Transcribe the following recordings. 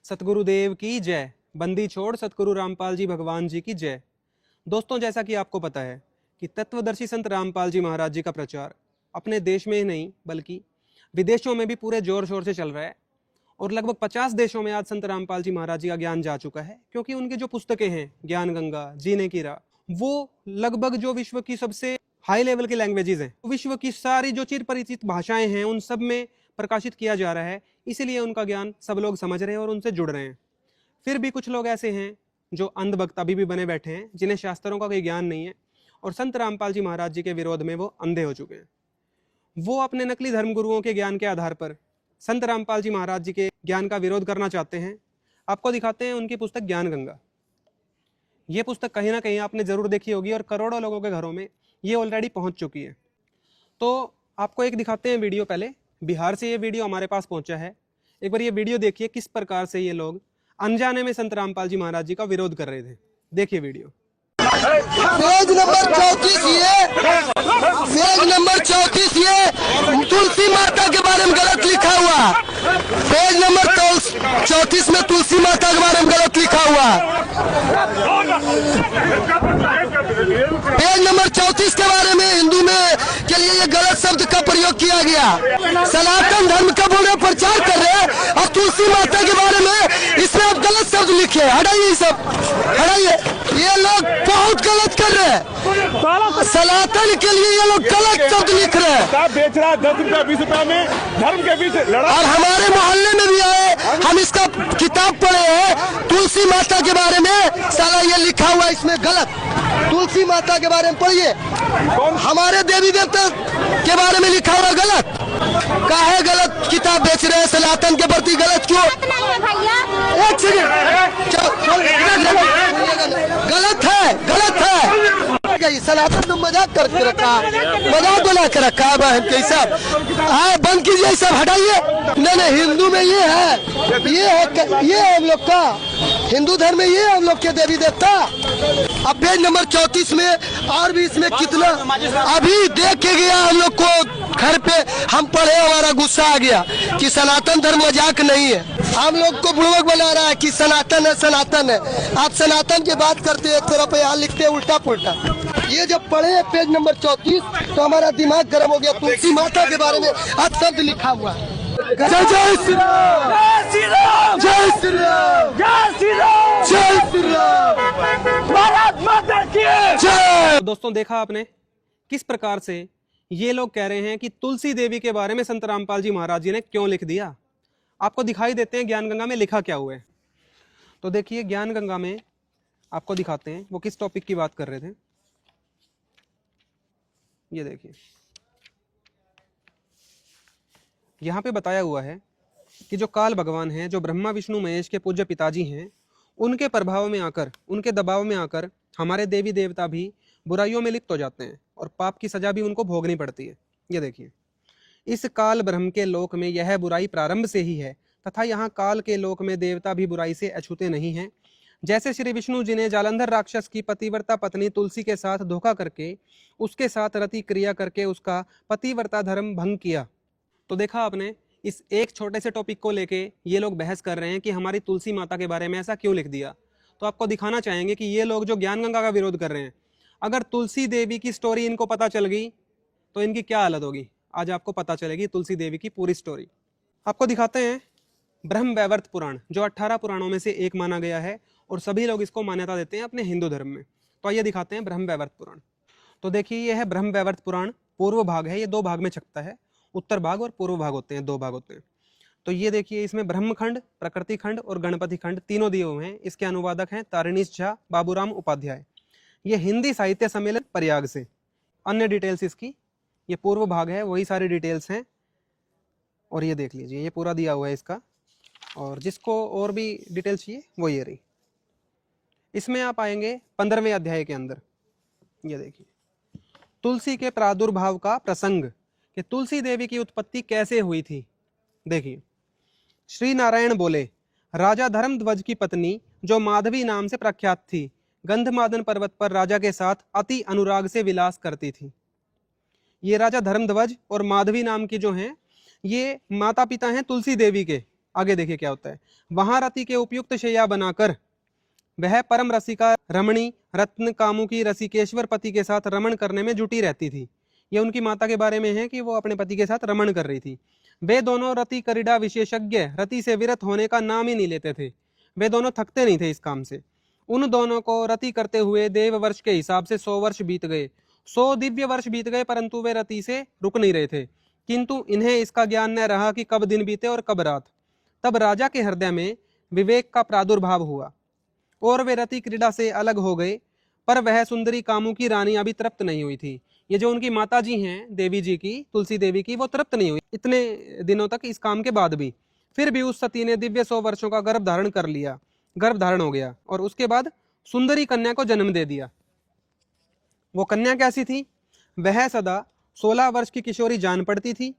सतगुरुदेव की जय। बंदी छोड़ सतगुरु रामपाल जी भगवान जी की जय। दोस्तों, जैसा कि आपको पता है कि तत्वदर्शी संत रामपाल जी महाराज जी का प्रचार अपने देश में ही नहीं बल्कि विदेशों में भी पूरे जोर शोर से चल रहा है और लगभग 50 देशों में आज संत रामपाल जी महाराज जी का ज्ञान जा चुका है, क्योंकि उनकी जो पुस्तकें हैं ज्ञान गंगा, जीने की राह, वो लगभग जो विश्व की सबसे हाई लेवल की लैंग्वेजेस हैं, विश्व की सारी जो चिर परिचित भाषाएं हैं, उन सब में प्रकाशित किया जा रहा है। इसीलिए उनका ज्ञान सब लोग समझ रहे हैं और उनसे जुड़ रहे हैं। फिर भी कुछ लोग ऐसे हैं जो अंधभक्त अभी भी बने बैठे हैं, जिन्हें शास्त्रों का कोई ज्ञान नहीं है और संत रामपाल जी महाराज जी के विरोध में वो अंधे हो चुके हैं। वो अपने नकली धर्मगुरुओं के ज्ञान के आधार पर संत रामपाल जी महाराज जी के ज्ञान का विरोध करना चाहते हैं। आपको दिखाते हैं उनकी पुस्तक ज्ञान गंगा। ये पुस्तक कहीं ना कहीं आपने जरूर देखी होगी और करोड़ों लोगों के घरों में ये ऑलरेडी पहुंच चुकी है। तो आपको एक दिखाते हैं वीडियो। पहले बिहार से ये वीडियो हमारे पास पहुंचा है। एक बार ये वीडियो देखिए किस प्रकार से ये लोग अनजाने में संत रामपाल जी महाराज जी का विरोध कर रहे थे। देखिए वीडियो। पेज नंबर 34 ये तुलसी माता के बारे में गलत लिखा हुआ। पेज नंबर 34 में तुलसी माता के बारे में गलत लिखा हुआ। पेज नंबर 34 के बारे में हिंदू में के लिए ये गलत शब्द का प्रयोग किया गया। सनातन धर्म का बोले प्रचार कर रहे हैं और तुलसी माता के बारे में इसमें आप गलत शब्द लिखे। हटाइए सब, हटाइए। ये लोग बहुत गलत कर रहे हैं। सनातन के लिए ये लोग गलत शब्द लिख रहे हैं। बेच रहा है 10 रुपया 20 रुपया में, धर्म के बीच लड़ा। और हमारे मोहल्ले में भी आए, हम इसका किताब पढ़े हैं तुलसी माता के बारे में। साला ये लिखा हुआ इसमें गलत। तुलसी माता के बारे में पढ़िए। हमारे देवी देवता के बारे में लिखा हुआ गलत। काहे गलत किताब बेच रहे हैं? सनातन के प्रति गलत क्यों? एक सेकंड, गलत है, गलत है। सनातन तुम मजाक करके रखा, मजाक बना के रखा है बहन के सब। बंद कीजिए सब, हटाइए। नहीं, हिंदू में ये है, ये है हम लोग का हिंदू धर्म में, ये हम लोग के देवी देवता। अब पेज नंबर 34 में और भी इसमें कितना अभी देख के गया हम लोग को घर पे, हम पढ़े, हमारा गुस्सा आ गया कि सनातन धर्म मजाक नहीं है। हम लोग को बुड़वक बना रहा है कि सनातन है, सनातन है। आप सनातन की बात करते हैं, एक तरफ यहाँ लिखते हैं उल्टा पुल्टा। ये जब पढ़े पेज नंबर 34 तो हमारा दिमाग गर्म हो गया। तुलसी माता के बारे में आज शब्द लिखा हुआ है। जय जय श्री राम, जय श्री राम, जय श्री राम, जय श्री राम, भारत माता की जय। दोस्तों, देखा आपने किस प्रकार से ये लोग कह रहे हैं कि तुलसी देवी के बारे में संत रामपाल जी महाराज जी ने क्यों लिख दिया। आपको दिखाई देते हैं ज्ञान गंगा में लिखा क्या हुआ है। तो देखिए ज्ञान गंगा में आपको दिखाते हैं वो किस टॉपिक की बात कर रहे थे। ये देखिए, यहाँ पे बताया हुआ है कि जो काल भगवान हैं, जो ब्रह्मा विष्णु महेश के पूज्य पिताजी हैं, उनके प्रभाव में आकर, उनके दबाव में आकर हमारे देवी देवता भी बुराइयों में लिप्त हो जाते हैं और पाप की सजा भी उनको भोगनी पड़ती है। ये देखिए, इस काल ब्रह्म के लोक में यह बुराई प्रारंभ से ही है तथा यहाँ काल के लोक में देवता भी बुराई से अछूते नहीं हैं। जैसे श्री विष्णु जी ने जालंधर राक्षस की पतिव्रता पत्नी तुलसी के साथ धोखा करके उसके साथ रति क्रिया करके उसका पतिव्रता धर्म भंग किया। तो देखा आपने, इस एक छोटे से टॉपिक को लेके ये लोग बहस कर रहे हैं कि हमारी तुलसी माता के बारे में ऐसा क्यों लिख दिया। तो आपको दिखाना चाहेंगे कि ये लोग जो ज्ञान गंगा का विरोध कर रहे हैं, अगर तुलसी देवी की स्टोरी इनको पता चल गई तो इनकी क्या हालत होगी। आज आपको पता चलेगी तुलसी देवी की पूरी स्टोरी। आपको दिखाते हैं ब्रह्म वैवर्त पुराण, जो 18 पुराणों में से एक माना गया है और सभी लोग इसको मान्यता देते हैं अपने हिंदू धर्म में। तो आइए दिखाते हैं ब्रह्म वैवर्त पुराण। तो देखिए, यह है ब्रह्म वैवर्त पुराण। पूर्व भाग है, ये 2 भाग में छकता है। उत्तर भाग और पूर्व भाग होते हैं, 2 भाग होते हैं। तो ये देखिए, इसमें ब्रह्मखंड, प्रकृति खंड और गणपति खंड तीनों दिए हुए हैं। इसके अनुवादक हैं तारिणीश झा, बाबूराम उपाध्याय। ये हिंदी साहित्य सम्मेलन प्रयाग से। अन्य डिटेल्स इसकी, ये पूर्व भाग है, वही सारी डिटेल्स हैं। और ये देख लीजिए, ये पूरा दिया हुआ है इसका। और जिसको और भी डिटेल्स चाहिए वो ये रही। इसमें आप आएंगे 15वें अध्याय के अंदर। ये देखिए, तुलसी के प्रादुर्भाव का प्रसंग, कि तुलसी देवी की उत्पत्ति कैसे हुई थी। देखिए, श्री नारायण बोले, राजा धर्मध्वज की पत्नी जो माधवी नाम से प्रख्यात थी, गंधमादन पर्वत पर राजा के साथ अति अनुराग से विलास करती थी। ये राजा धर्मध्वज और माधवी नाम की जो हैं, ये माता पिता हैं तुलसी देवी के। आगे देखिए क्या होता है। वहां रति के उपयुक्त शैया बनाकर वह परम रसिका रमणी रत्न कामुकी रसिकेश्वर पति के साथ रमण करने में जुटी रहती थी। ये उनकी माता के बारे में है कि वो अपने पति के साथ रमण कर रही थी। वे दोनों रति क्रीड़ा विशेषज्ञ रति से विरत होने का नाम ही नहीं लेते थे। वे दोनों थकते नहीं थे इस काम से। उन दोनों को रति करते हुए देव वर्ष के हिसाब से 100 वर्ष बीत गए, 100 दिव्य वर्ष बीत गए, परंतु वे रति से रुक नहीं रहे थे। किंतु इन्हें इसका ज्ञान न रहा कि कब दिन बीते और कब रात। तब राजा के हृदय में विवेक का प्रादुर्भाव हुआ और वे रति क्रीड़ा से अलग हो गए। पर वह सुंदरी कामों की रानी अभी तृप्त नहीं हुई थी। ये जो उनकी माता जी हैं देवी जी की, तुलसी देवी की, वो तृप्त नहीं हुई इतने दिनों तक इस काम के बाद भी। फिर भी उस सती ने दिव्य 100 वर्षों का गर्भ धारण कर लिया, गर्भ धारण हो गया और उसके बाद सुंदरी कन्या को जन्म दे दिया। वो कन्या कैसी थी? वह सदा 16 वर्ष की किशोरी जान पड़ती थी।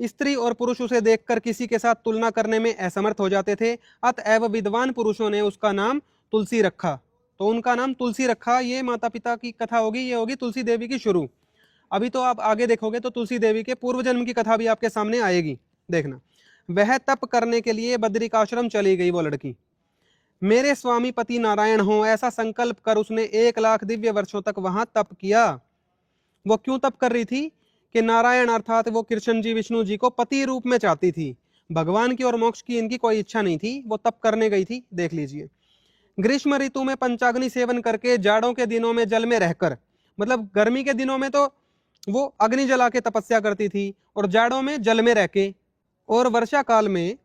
स्त्री और पुरुष उसे देखकर किसी के साथ तुलना करने में असमर्थ हो जाते थे। अतएव विद्वान पुरुषों ने उसका नाम तुलसी रखा। तो उनका नाम तुलसी रखा। ये माता पिता की कथा होगी, ये होगी तुलसी देवी की शुरू। अभी तो आप आगे देखोगे तो तुलसी देवी के पूर्व जन्म की कथा भी आपके सामने आएगी, देखना। वह तप करने के लिए बद्रिकाश्रम चली गई वो लड़की। मेरे स्वामी पति नारायण हो ऐसा संकल्प कर उसने 1 लाख दिव्य वर्षों तक वहां तप किया। वो क्यों तप कर रही थी? कि नारायण अर्थात वो कृष्ण जी विष्णु जी को पति रूप में चाहती थी। भगवान की और मोक्ष की इनकी कोई इच्छा नहीं थी। वो तप करने गई थी, देख लीजिए। ग्रीष्म ऋतु में पंचाग्नि सेवन करके, जाड़ों के दिनों में जल में रहकर, मतलब गर्मी के दिनों में तो वो अग्नि जला के तपस्या करती थी और जाड़ों में जल में रह के, और वर्षा काल में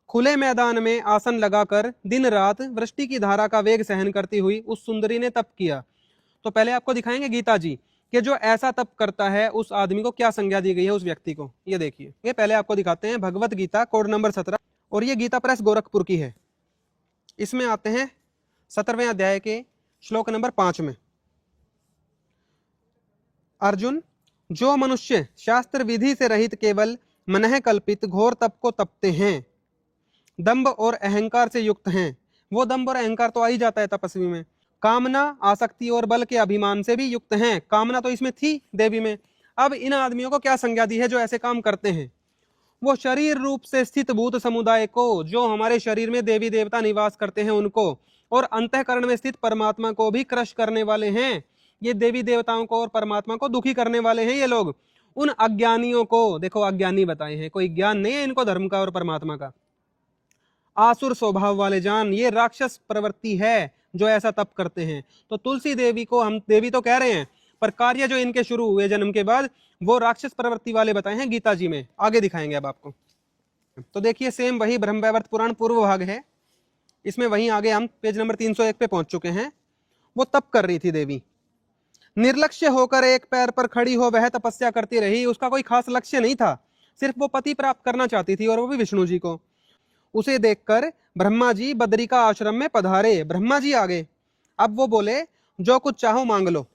खुले मैदान में आसन लगाकर दिन रात वृष्टि की धारा का वेग सहन करती हुई उस सुंदरी ने तप किया। तो पहले आपको दिखाएंगे गीता जी कि जो ऐसा तप करता है उस आदमी को क्या संज्ञा दी गई है उस व्यक्ति को। ये देखिए, ये पहले आपको दिखाते हैं भगवत गीता कोड नंबर 17, और ये गीता प्रेस गोरखपुर की है। इसमें आते हैं 17वें अध्याय के श्लोक नंबर 5 में। अर्जुन, जो मनुष्य शास्त्र विधि से रहित केवल मनः कल्पित घोर तप को तपते हैं, दंभ और अहंकार से युक्त हैं, वो दंभ और अहंकार तो आ ही जाता है तपस्वी में, कामना आसक्ति और बल के अभिमान से भी युक्त हैं। कामना तो इसमें थी देवी में। अब इन आदमियों को क्या संज्ञा दी है जो ऐसे काम करते हैं? वो शरीर रूप से स्थित भूत समुदाय को, जो हमारे शरीर में देवी देवता निवास करते हैं उनको, और अंतःकरण में स्थित परमात्मा को भी क्रश करने वाले हैं। ये देवी देवताओं को और परमात्मा को दुखी करने वाले हैं ये लोग। उन अज्ञानियों को देखो, अज्ञानी बताए हैं, कोई ज्ञान नहीं है इनको धर्म का और परमात्मा का। आसुर स्वभाव वाले जान, ये राक्षस प्रवृत्ति है जो ऐसा तप करते हैं। तो तुलसी देवी को हम देवी तो कह रहे हैं, पर कार्य जो इनके शुरू हुए जन्म के बाद वो राक्षस प्रवृत्ति वाले बताए हैं गीता जी में। आगे दिखाएंगे अब आपको। तो देखिए, सेम वही ब्रह्मवैवर्त पुराण पूर्व भाग है। इसमें वहीं आगे हम पेज नंबर 301 पे पहुंच चुके हैं। वो तप कर रही थी देवी, निर्लक्ष्य होकर एक पैर पर खड़ी हो वह तपस्या करती रही। उसका कोई खास लक्ष्य नहीं था, सिर्फ वो पति प्राप्त करना चाहती थी, और वो भी विष्णु जी को। उसे देखकर ब्रह्मा जी बद्रिका आश्रम में पधारे। ब्रह्मा जी आ गए। अब वो बोले, जो कुछ चाहो मांग लो।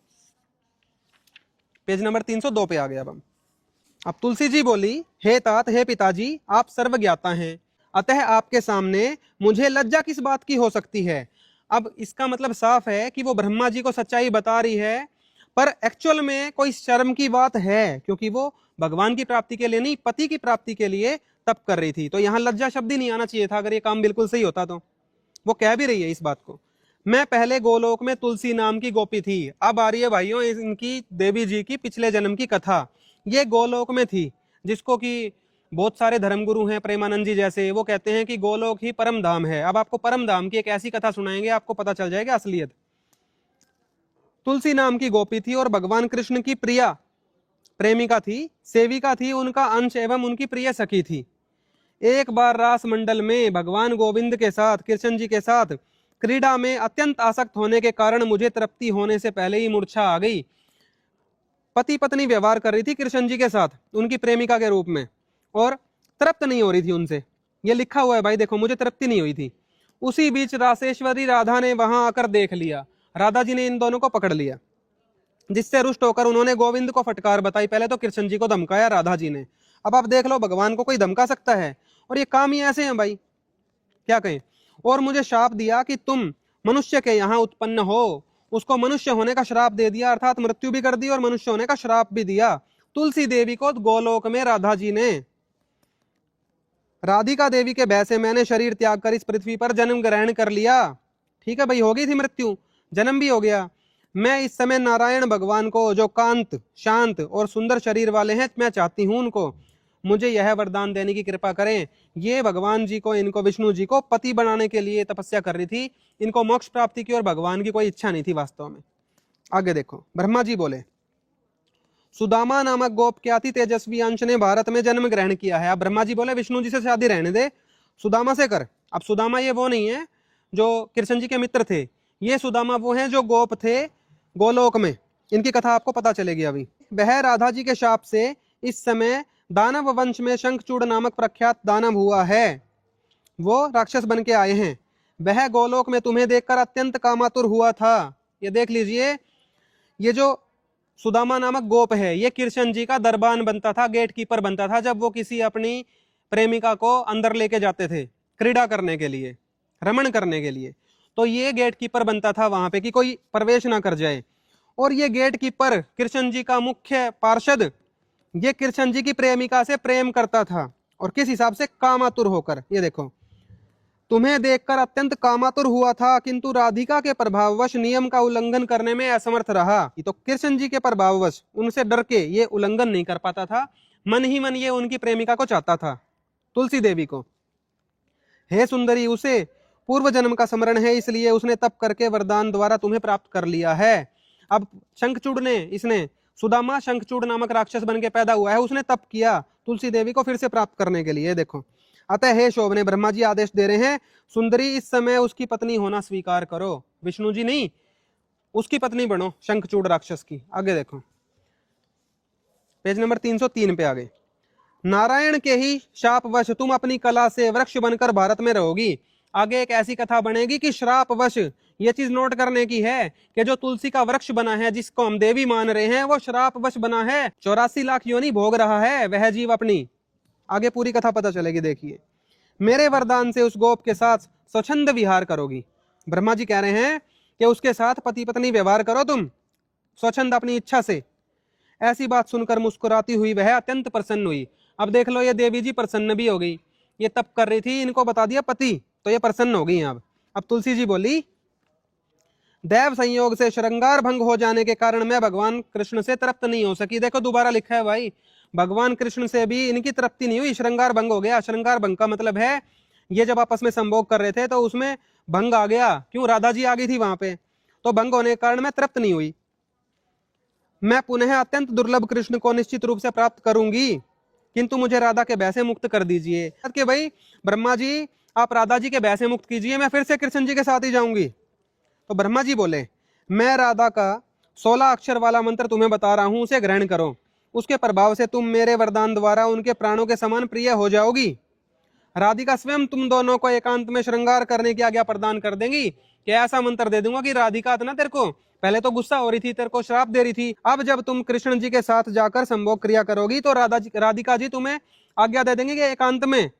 पेज नंबर 302 पे आ गया अब तुलसी जी बोली, हे तात, हे पिताजी, आप सर्वज्ञाता हैं, अतः आपके सामने मुझे लज्जा किस बात की हो सकती है। अब इसका मतलब साफ है कि वो ब्रह्मा जी को सच्चाई बता रही है, पर एक्चुअल में कोई शर्म की बात है, क्योंकि वो भगवान की प्राप्ति के लिए नहीं, पति की प्राप्ति के लिए तप कर रही थी। तो यहाँ लज्जा शब्द ही नहीं आना चाहिए था अगर ये काम बिल्कुल सही होता तो। वो कह भी रही है इस बात को, मैं पहले गोलोक में तुलसी नाम की गोपी थी। अब आ रही है भाइयों इनकी देवी जी की पिछले जन्म की कथा। ये गोलोक में थी, जिसको कि बहुत सारे धर्मगुरु हैं, प्रेमानंद जी जैसे, वो कहते हैं कि गोलोक ही परम धाम है। अब आपको परम धाम की एक ऐसी कथा सुनाएंगे, आपको पता चल जाएगा असलियत। तुलसी नाम की गोपी थी और भगवान कृष्ण की प्रिया प्रेमिका थी, सेविका थी, उनका अंश एवं उनकी प्रिय सखी थी। एक बार रास मंडल में भगवान गोविंद के साथ, कृष्ण जी के साथ क्रीड़ा में अत्यंत आसक्त होने के कारण मुझे तृप्ति होने से पहले ही मूर्छा आ गई। पति पत्नी व्यवहार कर रही थी कृष्ण जी के साथ उनकी प्रेमिका के रूप में, और तृप्त नहीं हो रही थी उनसे। ये लिखा हुआ है भाई, देखो, मुझे तृप्ति नहीं हुई थी। उसी बीच रासेश्वरी राधा ने वहां आकर देख लिया। राधा जी ने इन दोनों को पकड़ लिया, जिससे रुष्ट होकर उन्होंने गोविंद को फटकार बताई। पहले तो कृष्ण जी को धमकाया राधा जी ने। अब आप देख लो, भगवान को कोई धमका सकता है? और ये काम ही ऐसे हैं भाई, क्या कहें। और मुझे शाप दिया कि तुम मनुष्य के यहाँ उत्पन्न हो। उसको मनुष्य होने का श्राप दे दिया, अर्थात मृत्यु भी कर दी और मनुष्य होने का श्राप भी दिया तुलसी देवी को गोलोक में राधा जी ने। राधिका देवी के भय से मैंने शरीर त्याग कर इस पृथ्वी पर जन्म ग्रहण कर लिया। ठीक है भाई, हो गई थी मृत्यु, जन्म भी हो गया। मैं इस समय नारायण भगवान को, जो कांत, शांत और सुंदर शरीर वाले हैं, मैं चाहती हूं उनको मुझे यह वरदान देने की कृपा करें। ये भगवान जी को, इनको विष्णु जी को पति बनाने के लिए तपस्या कर रही थी, इनको मोक्ष प्राप्ति की और भगवान की कोई इच्छा नहीं थी वास्तव में। आगे देखो, ब्रह्मा जी बोले, सुदामा नामक गोप के अति तेजस्वी अंश ने भारत में जन्म ग्रहण किया है। अब ब्रह्मा जी बोले विष्णु जी से शादी रहने दे, सुदामा से कर। अब सुदामा ये वो नहीं है जो कृष्ण जी के मित्र थे, ये सुदामा वो हैं जो गोप थे गोलोक में। इनकी कथा आपको पता चलेगी अभी। वह राधा जी के शाप से इस समय दानव वंश में शंखचूड़ नामक प्रख्यात दानव हुआ है, वो राक्षस बन के आए हैं। वह गोलोक में तुम्हें देखकर अत्यंत कामातुर हुआ था। ये देख लीजिए, ये जो सुदामा नामक गोप है, ये कृष्ण जी का दरबान बनता था, गेट कीपर बनता था। जब वो किसी अपनी प्रेमिका को अंदर लेके जाते थे क्रीड़ा करने के लिए, रमण करने के लिए, तो ये गेट कीपर बनता था वहां पे कि कोई प्रवेश ना कर जाए। और ये गेट कीपर कृष्ण जी का मुख्य पार्षद, ये कृष्ण जी की प्रेमिका से प्रेम करता था, और किस हिसाब से, कामातुर होकर। ये देखो, तुम्हें देखकर अत्यंत कामातुर हुआ था, किंतु राधिका के प्रभाववश नियम का उल्लंघन करने में असमर्थ रहा। ये तो कृष्ण जी के प्रभाववश, उनसे डर के ये उल्लंघन नहीं कर पाता था, मन ही मन ये उनकी प्रेमिका को चाहता था, तुलसी देवी को। हे सुंदरी, उसे पूर्व जन्म का स्मरण है, इसलिए उसने तप करके वरदान द्वारा तुम्हें प्राप्त कर लिया है। अब शंखचूड़ ने, इसने सुदामा शंखचूड़ नामक राक्षस बन के पैदा हुआ है, उसने तप किया तुलसी देवी को फिर से प्राप्त करने के लिए। देखो, अतः हे शोभने, ब्रह्मा जी आदेश दे रहे हैं, सुंदरी इस समय उसकी पत्नी होना स्वीकार करो। विष्णु जी नहीं, उसकी पत्नी बनो शंखचूड़ राक्षस की। आगे देखो, पेज नंबर 303 पे आगे। नारायण के ही शापवश तुम अपनी कला से वृक्ष बनकर भारत में रहोगी। आगे एक ऐसी कथा बनेगी कि श्रापवश, ये चीज नोट करने की है कि जो तुलसी का वृक्ष बना है, जिसको हम देवी मान रहे हैं, वो श्रापवश बना है। 84 लाख योनि भोग रहा है वह जीव अपनी। आगे पूरी कथा पता चलेगी, देखिए। मेरे वरदान से उस गोप के साथ स्वच्छंद विहार करोगी। ब्रह्मा जी कह रहे हैं कि उसके साथ पति पत्नी व्यवहार करो तुम स्वच्छंद, अपनी इच्छा से। ऐसी बात सुनकर मुस्कुराती हुई वह अत्यंत प्रसन्न हुई। अब देख लो, ये देवी जी प्रसन्न भी हो गई, ये तप कर रही थी, इनको बता दिया पति, तो ये प्रसन्न हो गई। अब तुलसी जी बोली, दैव संयोग से श्रृंगार भंग हो जाने के कारण मैं भगवान कृष्ण से तृप्त नहीं हो सकी। देखो दोबारा लिखा है भाई, भगवान कृष्ण से भी इनकी तृप्ति नहीं हुई, श्रृंगार भंग हो गया। श्रृंगार भंग का मतलब है, ये जब आपस में संभोग कर रहे थे तो उसमें भंग आ गया। क्यों? राधा जी आ गई थी वहां पे, तो भंग होने के कारण मैं तृप्त नहीं हुई। मैं पुनः अत्यंत दुर्लभ कृष्ण को निश्चित रूप से प्राप्त करूंगी, किंतु मुझे राधा के भय से मुक्त कर दीजिए। कि भाई ब्रह्मा जी, आप राधा जी के भय से मुक्त कीजिए, मैं फिर से कृष्ण जी के साथ ही जाऊंगी। तो ब्रह्मा जी बोले, मैं राधा का 16 अक्षर वाला मंत्र तुम्हें बता रहा हूं, उसे ग्रहण करो। उसके प्रभाव से तुम मेरे वरदान द्वारा उनके प्राणों के समान प्रिय हो जाओगी। राधिका स्वयं तुम दोनों को एकांत में श्रृंगार करने की आज्ञा प्रदान कर देंगी। कि ऐसा मंत्र दे दूंगा कि राधिका ना तेरे को पहले तो गुस्सा हो रही थी, तेरे को श्राप दे रही थी, अब जब तुम कृष्ण जी के साथ जाकर संभोग क्रिया करोगी तो राधिका जी तुम्हें आज्ञा दे देंगे कि एकांत में।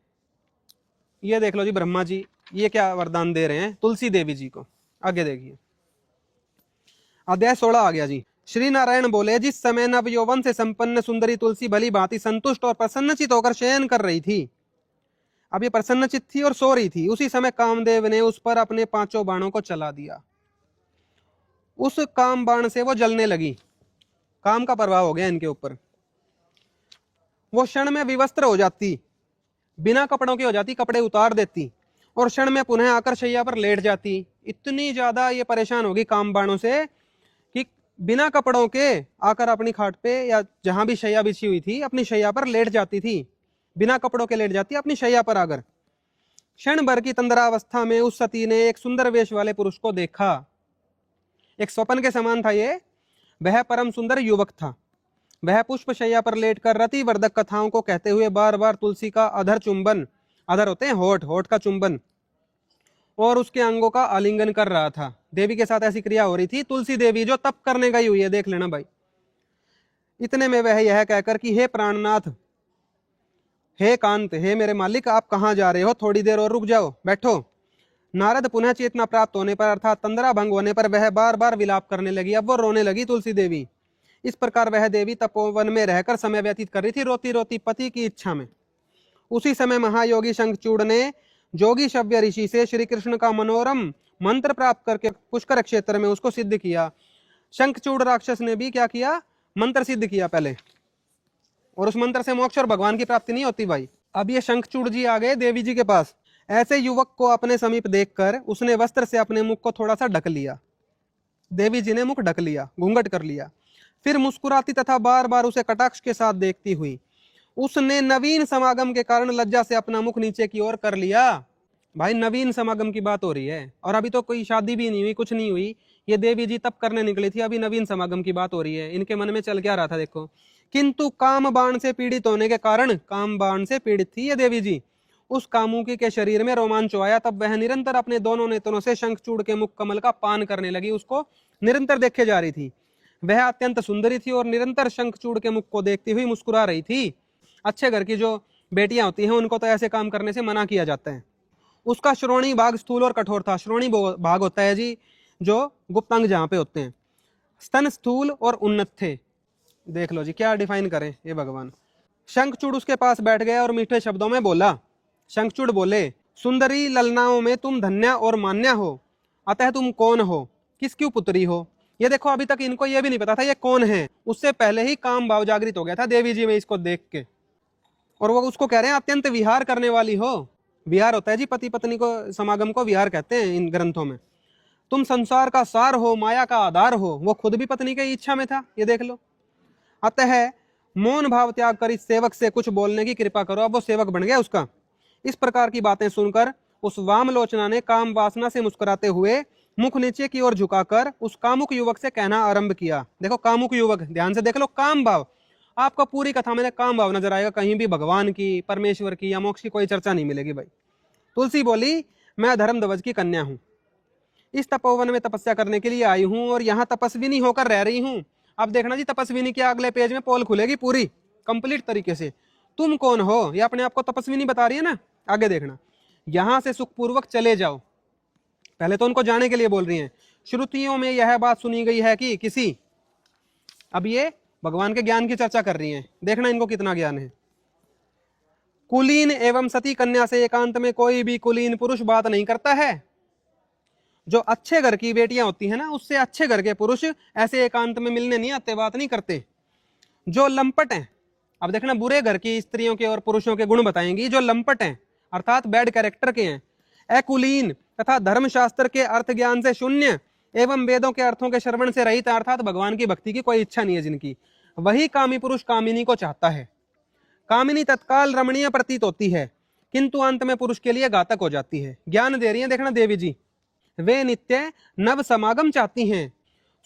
ये देख लो जी, ब्रह्मा जी ये क्या वरदान दे रहे हैं तुलसी देवी जी को। आगे देखिए, अध्याय 16 आ गया जी। श्री नारायण बोले, जिस समय नव यौवन से संपन्न सुंदरी तुलसी भली भांति संतुष्ट और प्रसन्नचित होकर शयन कर रही थी। अब ये प्रसन्नचित थी और सो रही थी, उसी समय कामदेव ने उस पर अपने 5 बाणों को चला दिया। उस काम बाण से वो जलने लगी, काम का प्रभाव हो गया इनके ऊपर। वो क्षण में विवस्त्र हो जाती, बिना कपड़ों की हो जाती, कपड़े उतार देती, और क्षण में पुनः आकर शैया पर लेट जाती। इतनी ज्यादा ये परेशान होगी काम बाणों से कि बिना कपड़ों के आकर अपनी खाट पे या जहां भी शैया बिछी हुई थी अपनी शैया पर लेट जाती थी, बिना कपड़ों के लेट जाती अपनी शैया पर आकर। क्षण भर की तंद्रावस्था में उस सती ने एक सुंदर वेश वाले पुरुष को देखा। एक स्वप्न के समान था ये। वह परम सुंदर युवक था। वह पुष्प शैया पर लेटकर रति वर्धक कथाओं को कहते हुए बार बार तुलसी का अधर चुंबन, अधर होते हैं होठ, होठ का चुंबन, और उसके अंगों का आलिंगन कर रहा था। देवी के साथ ऐसी क्रिया हो रही थी। तुलसी देवी जो तप करने गई हुई है, देख लेना भाई। इतने में वह यह कहकर कि हे प्राणनाथ, हे कांत, हे मेरे मालिक, आप कहाँ जा रहे हो? थोड़ी देर और रुक जाओ, बैठो। नारद पुनः चेतना प्राप्त होने पर अर्थात तंद्रा भंग होने पर वह बार बार विलाप करने लगी। अब वो रोने लगी तुलसी देवी। इस प्रकार वह देवी तपोवन में रहकर समय व्यतीत कर रही थी, रोती रोती पति की इच्छा में। उसी समय महायोगी शंखचूड़ ने जोगी शव्य ऋषि से श्री कृष्ण का मनोरम मंत्र प्राप्त करके पुष्कर क्षेत्र में उसको सिद्ध किया। शंखचूड़ राक्षस ने भी क्या किया, मंत्र सिद्ध किया पहले, और उस मंत्र से मोक्ष और भगवान की प्राप्ति नहीं होती भाई। अब ये शंखचूड़ जी आ गए देवी जी के पास। ऐसे युवक को अपने समीप देखकर उसने वस्त्र से अपने मुख को थोड़ा सा ढक लिया। देवी जी ने मुख ढक लिया, घूंघट कर लिया। फिर मुस्कुराती तथा बार बार उसे कटाक्ष के साथ देखती हुई उसने नवीन समागम के कारण लज्जा से अपना मुख नीचे की ओर कर लिया। भाई नवीन समागम की बात हो रही है, और अभी तो कोई शादी भी नहीं हुई, कुछ नहीं हुई। ये देवी जी तप करने निकली थी, अभी नवीन समागम की बात हो रही है। इनके मन में चल क्या रहा था देखो। किंतु काम बाण से पीड़ित होने के कारण, काम बाण से पीड़ित थी ये देवी जी, उस कामुकी के शरीर में रोमांच आया। तब वह निरंतर अपने दोनों नेत्रों से शंखचूड़ के मुख कमल का पान करने लगी, उसको निरंतर देखे जा रही थी। वह अत्यंत सुंदरी थी और निरंतर शंखचूड़ के मुख को देखती हुई मुस्कुरा रही थी। अच्छे घर की जो बेटियां होती हैं उनको तो ऐसे काम करने से मना किया जाता है। उसका श्रोणी भाग स्थूल और कठोर था। श्रोणी भाग होता है जी जो गुप्तांग जहाँ पे होते हैं। स्तन स्थूल और उन्नत थे। देख लो जी क्या डिफाइन करें ये भगवान। शंखचूड़ उसके पास बैठ गया और मीठे शब्दों में बोला। शंखचूड़ बोले, सुंदरी ललनाओं में तुम धन्या और मान्या हो, अतः तुम कौन हो, किसकी पुत्री हो। ये देखो अभी तक इनको ये भी नहीं पता था ये कौन है। उससे पहले ही काम भाव जागृत हो गया था देवी जी में इसको देख के, और वो उसको कह रहे हैं अत्यंत विहार करने वाली हो। विहार होता है जी पति पत्नी को समागम को विहार कहते हैं इन ग्रंथों में। तुम संसार का सार हो, माया का आधार हो। वो खुद भी पत्नी की इच्छा में था, ये देख लो। अतः मौन भाव त्याग कर इस सेवक से कुछ बोलने की कृपा करो। अब वो सेवक बन गया उसका। इस प्रकार की बातें सुनकर उस वामलोचना ने काम वासना से मुस्कुराते हुए मुख नीचे की ओर झुकाकर उस कामुक युवक से कहना आरंभ किया। देखो कामुक युवक, ध्यान से देख लो, काम भाव। आपको पूरी कथा में काम भाव नजर आएगा, कहीं भी भगवान की, परमेश्वर की या मोक्ष की कोई चर्चा नहीं मिलेगी भाई। तुलसी बोली, मैं धर्मध्वज की कन्या हूं, इस तपोवन में तपस्या करने के लिए आई हूं और यहाँ तपस्विनी होकर रह रही हूं। अब देखना जी तपस्विनी के अगले पेज में पोल खुलेगी पूरी कंप्लीट तरीके से। तुम कौन हो, ये अपने आप को तपस्विनी बता रही है ना। आगे देखना, यहां से सुखपूर्वक चले जाओ। पहले तो उनको जाने के लिए बोल रही हैं। श्रुतियों में यह बात सुनी गई है कि किसी, अब ये भगवान के ज्ञान की चर्चा कर रही हैं, देखना इनको कितना ज्ञान है। कुलीन एवं सती कन्या से एकांत में कोई भी कुलीन पुरुष बात नहीं करता है। जो अच्छे घर की बेटियां होती हैं ना, उससे अच्छे घर के पुरुष ऐसे एकांत में मिलने नहीं आते, बात नहीं करते। जो लंपट हैं, अब देखना बुरे घर की स्त्रियों के और पुरुषों के गुण बताएंगी। जो लंपट हैं अर्थात बैड कैरेक्टर के हैं, अकुलीन तथा धर्मशास्त्र के अर्थ ज्ञान से शून्य एवं वेदों के अर्थों के श्रवण से रहित, अर्थात भगवान की भक्ति की कोई इच्छा नहीं है जिनकी, वही कामी पुरुष कामिनी को चाहता है। कामिनी तत्काल रमणीय प्रतीत होती है किंतु अंत में पुरुष के लिए घातक हो जाती है। ज्ञान दे रही है देखना देवी जी। वे नित्य नव समागम चाहती हैं।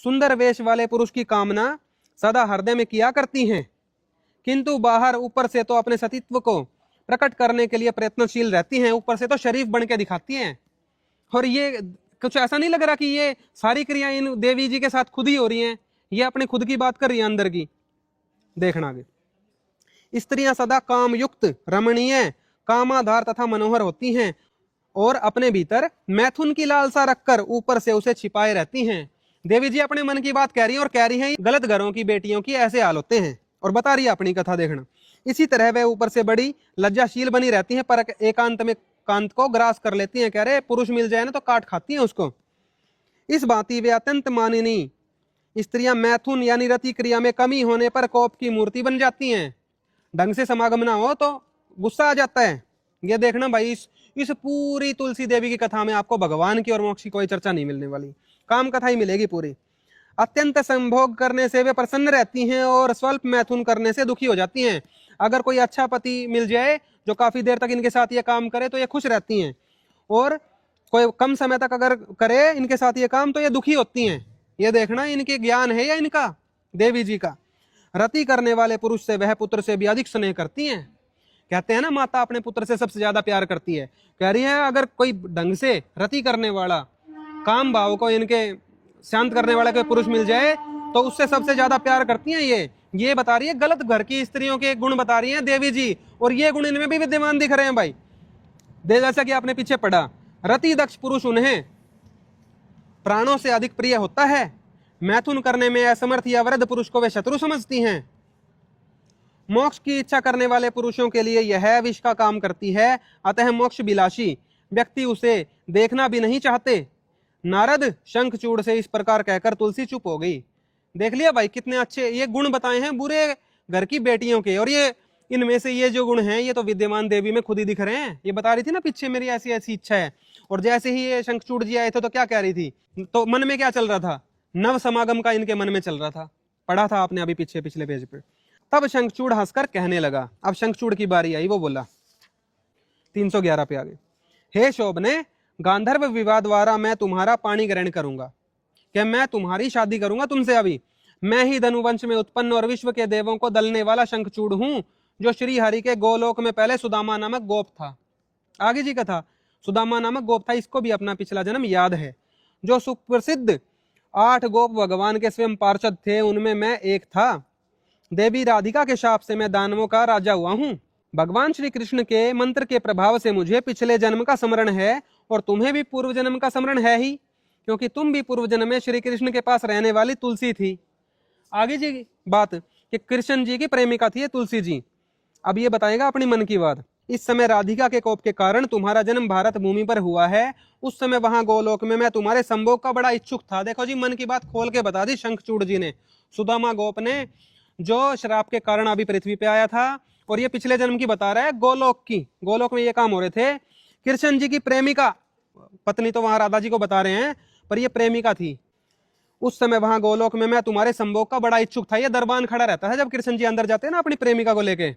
सुंदर वेश वाले पुरुष की कामना सदा हृदय में किया करती हैं, किंतु बाहर ऊपर से तो अपने सतीत्व को प्रकट करने के लिए प्रयत्नशील रहती हैं, ऊपर से तो शरीफ बन के दिखाती हैं। और ये कुछ ऐसा नहीं लग रहा कि ये सारी क्रियाएं इन देवी जी के साथ खुद ही हो रही हैं, ये अपने खुद की बात कर रही है अंदर की। देखना आगे, स्त्रियां सदा कामयुक्त, रमणीय, कामाधार तथा मनोहर होती हैं और अपने भीतर मैथुन की लालसा रखकर ऊपर से उसे छिपाए रहती हैं। देवी जी अपने मन की बात कह रही हैं और कह रही हैं गलत घरों की बेटियों की ऐसे हाल होते हैं, और बता रही है अपनी कथा। देखना, इसी तरह वह ऊपर से बड़ी लज्जाशील बनी रहती हैं पर एकांत में कांत को ग्रास कर लेती हैं। कह रहे पुरुष मिल जाए ना तो काट खाती हैं उसको। इस भांति वे अत्यंत मानिनी स्त्रियां मैथुन यानी रति क्रिया में कमी होने पर कोप की मूर्ति बन जाती हैं। ढंग से समागम ना हो तो गुस्सा आ जाता है। ये देखना भाई, इस पूरी तुलसी देवी की कथा में आपको भगवान की और मोक्ष की कोई चर्चा नहीं मिलने वाली, काम कथा ही मिलेगी पूरी। अत्यंत संभोग करने से वे प्रसन्न रहती हैं और स्वल्प मैथुन करने से दुखी हो जाती हैं। अगर कोई अच्छा पति मिल जाए जो काफी देर तक इनके साथ ये काम करे तो ये खुश रहती हैं, और कोई कम समय तक अगर करे इनके साथ ये काम तो ये दुखी होती हैं। ये देखना इनके ज्ञान है या इनका देवी जी का। रति करने वाले पुरुष से वह पुत्र से भी अधिक स्नेह करती हैं। कहते हैं ना माता अपने पुत्र से सबसे ज्यादा प्यार करती है। कह रही है अगर कोई ढंग से रति करने वाला, काम भाव को इनके शांत करने वाला कोई पुरुष मिल जाए तो उससे सबसे ज्यादा प्यार करती हैं। ये बता रही है, गलत घर की स्त्रियों के गुण बता रही हैं देवी जी, और ये गुण इनमें भी विद्यमान दिख रहे हैं भाई। जैसा कि आपने पीछे पढ़ा, रति दक्ष पुरुष उन्हें प्राणों से अधिक प्रिय होता है। मैथुन करने में असमर्थ या वृद्ध पुरुष को वे शत्रु समझती हैं। मोक्ष की इच्छा करने वाले पुरुषों के लिए यह विष का काम करती है, अतः मोक्ष विलासी व्यक्ति उसे देखना भी नहीं चाहते। नारद शंखचूड़ से इस प्रकार कहकर तुलसी चुप हो गई। देख लिया भाई, कितने अच्छे ये गुण बताए हैं बुरे घर की बेटियों के, और ये इनमें से ये जो गुण हैं ये तो विद्यमान देवी में खुद ही दिख रहे हैं। ये बता रही थी ना पीछे मेरी ऐसी ऐसी इच्छा है, और जैसे ही ये शंखचूड़ जी आए थे तो क्या कह रही थी, तो मन में क्या चल रहा था, नव समागम का इनके मन में चल रहा था। पढ़ा था आपने अभी पीछे पिछले पेज पे। तब शंखचूड़ हंसकर कहने लगा, अब शंखचूड़ की बारी आई, वो बोला 311 पे आगे, हे शोभने, गांधर्व विवाह द्वारा मैं तुम्हारा पाणी ग्रहण करूंगा, क्या मैं तुम्हारी शादी करूंगा तुमसे। अभी मैं ही धनुवंश में उत्पन्न और विश्व के देवों को दलने वाला शंखचूड़ हूं, जो श्री हरि के गोलोक में पहले सुदामा नामक गोप था। आगे जी कथा, सुदामा नामक गोप था, इसको भी अपना पिछला जन्म याद है। जो सुप्रसिद्ध 8 गोप भगवान के स्वयं पार्षद थे, उनमें मैं एक था। देवी राधिका के शाप से मैं दानवों का राजा हुआ हूँ। भगवान श्री कृष्ण के मंत्र के प्रभाव से मुझे पिछले जन्म का स्मरण है, और तुम्हें भी पूर्व जन्म का स्मरण है ही, क्योंकि तुम भी पूर्व जन्म में श्री कृष्ण के पास रहने वाली तुलसी थी। आगे जी बात कि कृष्ण जी की प्रेमिका थी ये तुलसी जी। अब ये बताएगा अपनी मन की बात। इस समय राधिका के कोप के कारण तुम्हारा जन्म भारत भूमि पर हुआ है। उस समय वहां गोलोक में मैं तुम्हारे संभोग का बड़ा इच्छुक था। देखो जी, मन की बात खोल के बता दी शंखचूड़ जी ने, सुदामा गोप ने, जो श्राप के कारण अभी पृथ्वी पे आया था। और ये पिछले जन्म की बता रहा है, गोलोक की। गोलोक में ये काम हो रहे थे। कृष्ण जी की प्रेमिका, पत्नी तो वहां राधा जी को बता रहे हैं, पर ये प्रेमिका थी। उस समय वहां गोलोक में मैं तुम्हारे संभोग का बड़ा इच्छुक था। ये दरबान खड़ा रहता है जब कृष्ण जी अंदर जाते हैं ना अपनी प्रेमिका को लेके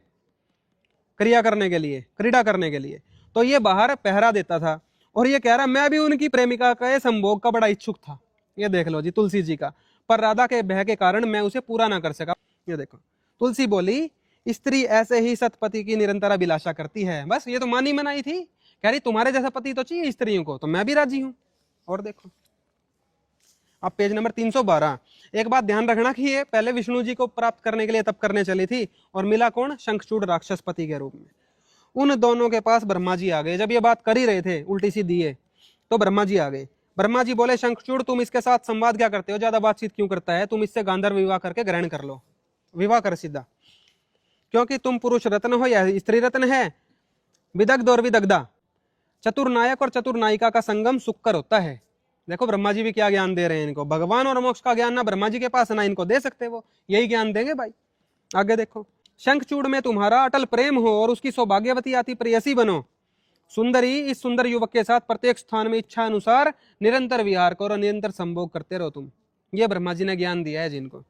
क्रिया करने के लिए, क्रीड़ा करने के लिए, तो ये बाहर पहरा देता था। और ये कह रहा मैं भी उनकी प्रेमिका के संभोग का बड़ा इच्छुक था। ये देख लो जी तुलसी जी का, पर राधा के भय के कारण मैं उसे पूरा ना कर सका। ये देखो तुलसी बोली, स्त्री ऐसे ही सतपति की निरंतर अभिलाषा करती है। बस ये तो मानी मनाई थी, कह रही तुम्हारे जैसा पति तो चाहिए स्त्रियों को, तो मैं भी राजी हूं। और देखो अब पेज नंबर 312। एक बात ध्यान रखना कि ये पहले विष्णु जी को प्राप्त करने के लिए तप करने चली थी, और मिला कौन, शंखचूड़ राक्षस पति के रूप में। उन दोनों के पास ब्रह्मा जी आ गए। जब ये बात कर ही रहे थे उल्टी सी दिए, तो ब्रह्मा जी आ गए। ब्रह्मा जी बोले, शंखचूड़ तुम इसके साथ संवाद क्या करते हो, ज्यादा बातचीत क्यों करता है, तुम इससे गांधर्व विवाह करके ग्रहण कर लो, विवाह कर सीधा, क्योंकि तुम पुरुष रत्न हो या स्त्री रत्न है। विदग्ध और विदग्धा, चतुर्नायक और चतुर्नायिका का संगम सुखकर होता है। देखो ब्रह्मा जी भी क्या ज्ञान दे रहे हैं इनको। भगवान और मोक्ष का ज्ञान ना ब्रह्मा जी के पास ना इनको दे सकते, वो यही ज्ञान देंगे भाई। आगे देखो, शंखचूड़ में तुम्हारा अटल प्रेम हो और उसकी सौभाग्यवती अति प्रेयसी बनो। सुंदरी, इस सुंदर युवक के साथ प्रत्येक स्थान में इच्छा अनुसार निरंतर विहार करो, निरंतर संभोग करते रहो तुम। ये ब्रह्मा जी ने ज्ञान दिया है जिनको।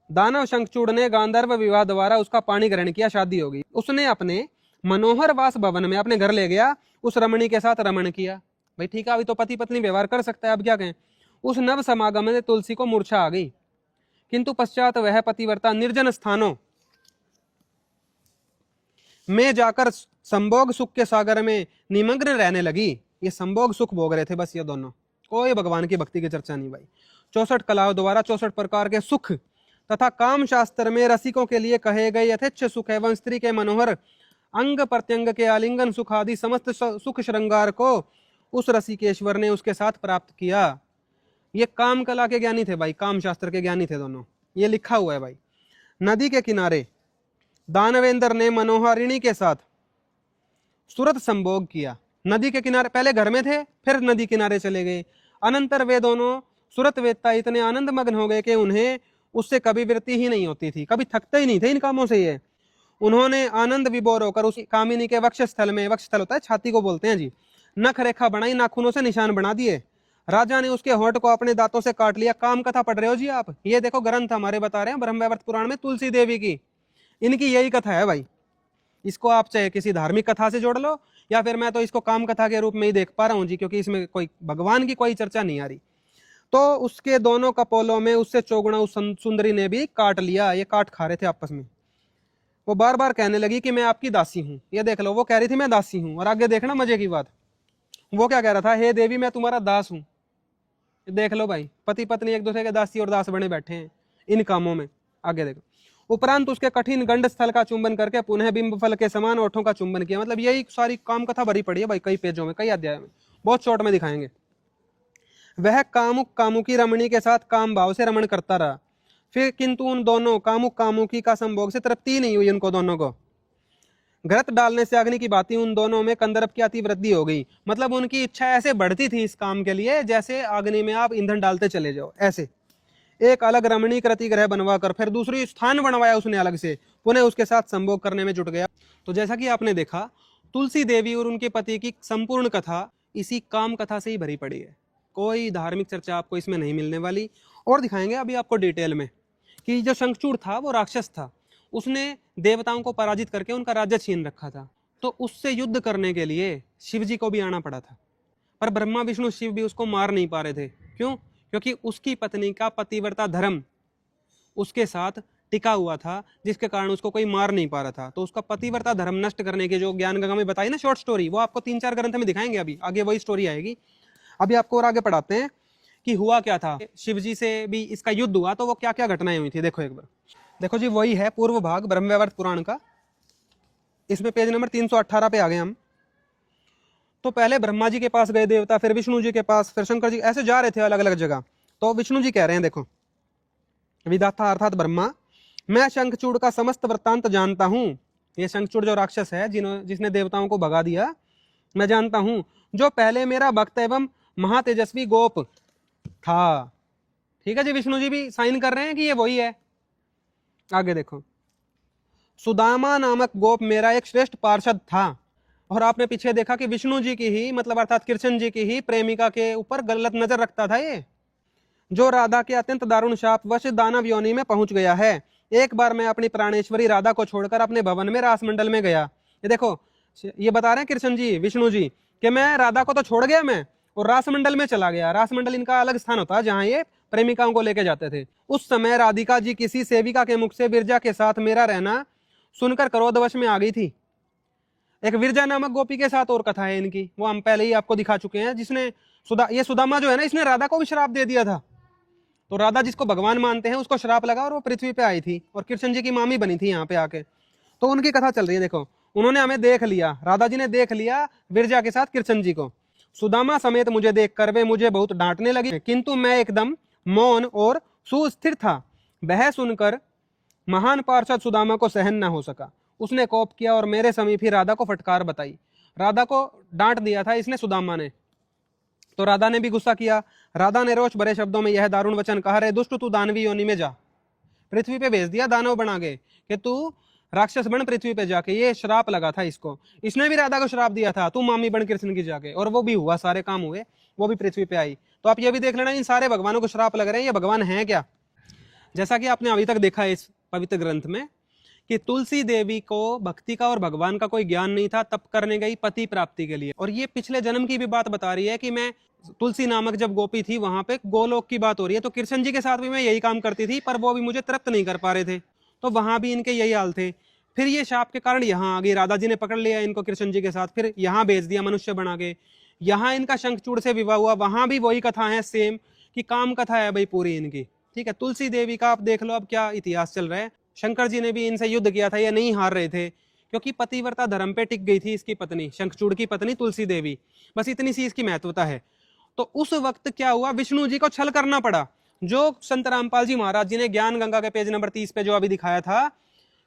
दानव शंखचूड़ ने गांधर्व विवाह द्वारा उसका पाणी ग्रहण किया, शादी हो गई। उसने अपने मनोहर वास भवन में अपने घर ले गया, उस रमणी के साथ रमण किया। भाई ठीक है, अभी तो पति पत्नी व्यवहार कर सकता है, अब क्या कहें। उस नव समागम में तुलसी को मूर्छा आ गई, किंतु पश्चात वह पतिव्रता निर्जन स्थानों में जाकर संभोग सुख के सागर में निमग्न रहने लगी। ये संभोग सुख भोग रहे थे बस ये दोनों, कोई भगवान की भक्ति की चर्चा नहीं भाई। 64 कलाओं द्वारा 64 प्रकार के सुख तथा काम शास्त्र में रसिकों के लिए कहे गए यथेच्छ सुख एवं स्त्री के मनोहर अंग प्रत्यंग के आलिंगन सुख आदि समस्त सुख श्रृंगार को उस रसिकेश्वर ने उसके साथ प्राप्त किया। ये काम कला के ज्ञानी थे भाई, काम शास्त्र के ज्ञानी थे दोनों। ये लिखा हुआ है भाई। नदी के किनारे दानवेंद्र ने मनोहरिणी के साथ सुरत संभोग किया। नदी के किनारे, पहले घर में थे फिर नदी किनारे चले गए। अनंतर वे दोनों सुरत वेदता इतने आनंद मग्न हो गए कि उन्हें उससे कभी वृत्ति ही नहीं होती थी, कभी थकते ही नहीं थे इन कामों से। ये उन्होंने आनंद विभोर होकर उस कामिनी के वक्षस्थल में, वक्षस्थल होता है छाती को बोलते हैं जी, नख रेखा बनाई, नाखूनों से निशान बना दिए। राजा ने उसके होंठ को अपने दांतों से काट लिया। काम कथा पढ़ रहे हो जी आप, ये देखो ग्रंथ हमारे बता रहे हैं ब्रह्मवैवर्त पुराण में तुलसी देवी की, इनकी यही कथा है भाई। इसको आप चाहे किसी धार्मिक कथा से जोड़ लो, या फिर मैं तो इसको काम कथा के रूप में ही देख पा रहा हूँ जी, क्योंकि इसमें कोई भगवान की कोई चर्चा नहीं आ रही। तो उसके दोनों कपोलों में उससे चौगुना उस सुंदरी ने भी काट लिया। ये काट खा रहे थे आपस में। वो बार बार कहने लगी कि मैं आपकी दासी हूँ। ये देख लो, वो कह रही थी मैं दासी हूँ, और आगे देखना मजे की बात, वो क्या कह रहा था, हे देवी मैं तुम्हारा दास हूँ। देख लो भाई, पति पत्नी एक दूसरे के दासी और दास बने बैठे हैं इन कामों में। आगे देखो, उपरांत उसके कठिन गंड स्थल का चुंबन करके पुनः बिंब फल के समान ओठों का चुंबन किया। मतलब यही सारी काम कथा भरी पड़ी है भाई, कई पेजों में, कई अध्याय में, बहुत शॉर्ट में दिखाएंगे। वह कामुक कामुकी रमणी के साथ काम भाव से रमण करता रहा। फिर किंतु उन दोनों कामुक कामुकी का संभोग से तृप्ति नहीं हुई उनको दोनों को। घृत डालने से अग्नि की भांति उन दोनों में कंदर्प की अति वृद्धि हो गई। मतलब उनकी इच्छा ऐसे बढ़ती थी इस काम के लिए जैसे अग्नि में आप ईंधन डालते चले जाओ। ऐसे एक अलग रमणीक रति ग्रह बनवाकर फिर दूसरी स्थान बनवाया उसने अलग से, पुनः उसके साथ संभोग करने में जुट गया। तो जैसा कि आपने देखा, तुलसी देवी और उनके पति की संपूर्ण कथा इसी काम कथा से ही भरी पड़ी है। कोई धार्मिक चर्चा आपको इसमें नहीं मिलने वाली। और दिखाएंगे अभी आपको डिटेल में कि जो शंखचूड़ था वो राक्षस था, उसने देवताओं को पराजित करके उनका राज्य छीन रखा था। तो उससे युद्ध करने के लिए शिव जी को भी आना पड़ा था, पर ब्रह्मा विष्णु शिव भी उसको मार नहीं पा रहे थे। क्यों? क्योंकि उसकी पत्नी का पतिव्रता धर्म उसके साथ टिका हुआ था, जिसके कारण उसको कोई मार नहीं पा रहा था। तो उसका पतिव्रता धर्म नष्ट करने के जो ज्ञान गंगा में बताई ना शॉर्ट स्टोरी, वो आपको 3-4 ग्रंथ में दिखाएंगे। अभी आगे वही स्टोरी आएगी। अभी आपको और आगे पढ़ाते हैं कि हुआ क्या था। शिव जी से भी इसका युद्ध हुआ तो वो क्या क्या घटनाएं हुई थी, देखो एक बार। देखो जी, वही है पूर्व भाग ब्रह्मवैवर्त पुराण का। इसमें पेज नंबर 318 पे आ गए हम। तो पहले ब्रह्मा जी के पास गए देवता, फिर विष्णु जी के पास, फिर शंकर जी, ऐसे जा रहे थे अलग अलग जगह। तो विष्णु जी कह रहे हैं, देखो, विधाता अर्थात ब्रह्मा, मैं शंखचूड़ का समस्त वृत्तांत जानता हूं। ये शंखचूड़ जो राक्षस है जिसने देवताओं को भगा दिया, मैं जानता हूं, जो पहले मेरा भक्त एवं महातेजस्वी गोप था। ठीक है जी, विष्णु जी भी साइन कर रहे हैं कि ये वही है। आगे देखो, सुदामा नामक गोप मेरा एक श्रेष्ठ पार्षद था। और आपने पीछे देखा कि विष्णु जी की ही, मतलब अर्थात कृष्ण जी की ही प्रेमिका के ऊपर गलत नजर रखता था ये, जो राधा के अत्यंत दारुण शाप वश दानव योनि में पहुंच गया है। एक बार मैं अपनी प्राणेश्वरी राधा को छोड़कर अपने भवन में रासमंडल में गया। ये देखो, ये बता रहे हैं कृष्ण जी विष्णु जी कि मैं राधा को तो छोड़ गया मैं, और रासमंडल में चला गया। रासमंडल इनका अलग स्थान होता है जहां ये प्रेमिकाओं को लेके जाते थे। उस समय राधिका जी किसी सेविका के मुख से विरजा के साथ मेरा रहना सुनकर क्रोधवश में आ गई थी। एक विरजा नामक गोपी के साथ और कथा है इनकी, वो हम पहले ही आपको दिखा चुके हैं, जिसने ये सुदामा जो है ना, इसने राधा को भी श्राप दे दिया था। तो राधा जिसको भगवान मानते हैं उसको श्राप लगा और वो पृथ्वी पे आई थी और कृष्ण जी की मामी बनी थी यहाँ पे आके। तो उनकी कथा चल रही है। देखो, उन्होंने हमें देख लिया, राधा जी ने देख लिया विरजा के साथ कृष्ण जी को। सुदामा समेत मुझे देखकर वे मुझे बहुत डांटने लगी, किंतु मैं एकदम मौन और सुस्थिर था। वह सुनकर महान पार्षद सुदामा को सहन न हो सका। उसने कोप किया और मेरे समीप ही राधा को फटकार बताई। राधा को डांट दिया था इसने, सुदामा ने। तो राधा ने भी गुस्सा किया। राधा ने रोष भरे शब्दों में यह दारुण वचन कहा, रे दुष्ट, तू दानवी योनि में जा। पृथ्वी पे भेज दिया दानव बना के कि तू राक्षस बन पृथ्वी पे जाके। ये श्राप लगा था इसको। इसने भी राधा को श्राप दिया था, तू मामी बन कृष्ण की जाके, और वो भी हुआ, सारे काम हुए, वो भी पृथ्वी पे आई। तो आप ये भी देख लेना, इन सारे भगवानों को श्राप लग रहे हैं, ये भगवान है क्या? जैसा कि आपने अभी तक देखा है इस पवित्र ग्रंथ में कि तुलसी देवी को भक्ति का और भगवान का कोई ज्ञान नहीं था, तप करने गई पति प्राप्ति के लिए। और ये पिछले जन्म की भी बात बता रही है कि मैं तुलसी नामक जब गोपी थी वहां पे गोलोक की बात हो रही है। तो कृष्ण जी के साथ भी मैं यही काम करती थी, पर वो भी मुझे तृप्त नहीं कर पा रहे थे। तो वहां भी इनके यही हाल थे। फिर ये शाप के कारण यहाँ आ गई, राधा जी ने पकड़ लिया इनको कृष्ण जी के साथ, फिर यहाँ भेज दिया मनुष्य बना के। यहाँ इनका शंखचूड़ से विवाह हुआ, वहां भी वही कथा है सेम, कि काम कथा है भाई पूरी इनकी। ठीक है, तुलसी देवी का आप देख लो अब क्या इतिहास चल रहा है। शंकर जी ने भी इनसे युद्ध किया था, ये नहीं हार रहे थे, क्योंकि पतिव्रता धर्म पे टिक गई थी इसकी पत्नी, शंखचूड़ की पत्नी तुलसी देवी। बस इतनी सी इसकी महत्वता है। तो उस वक्त क्या हुआ, विष्णु जी को छल करना पड़ा। जो संत रामपाल जी महाराज जी ने ज्ञान गंगा के पेज नंबर 30 पे जो अभी दिखाया था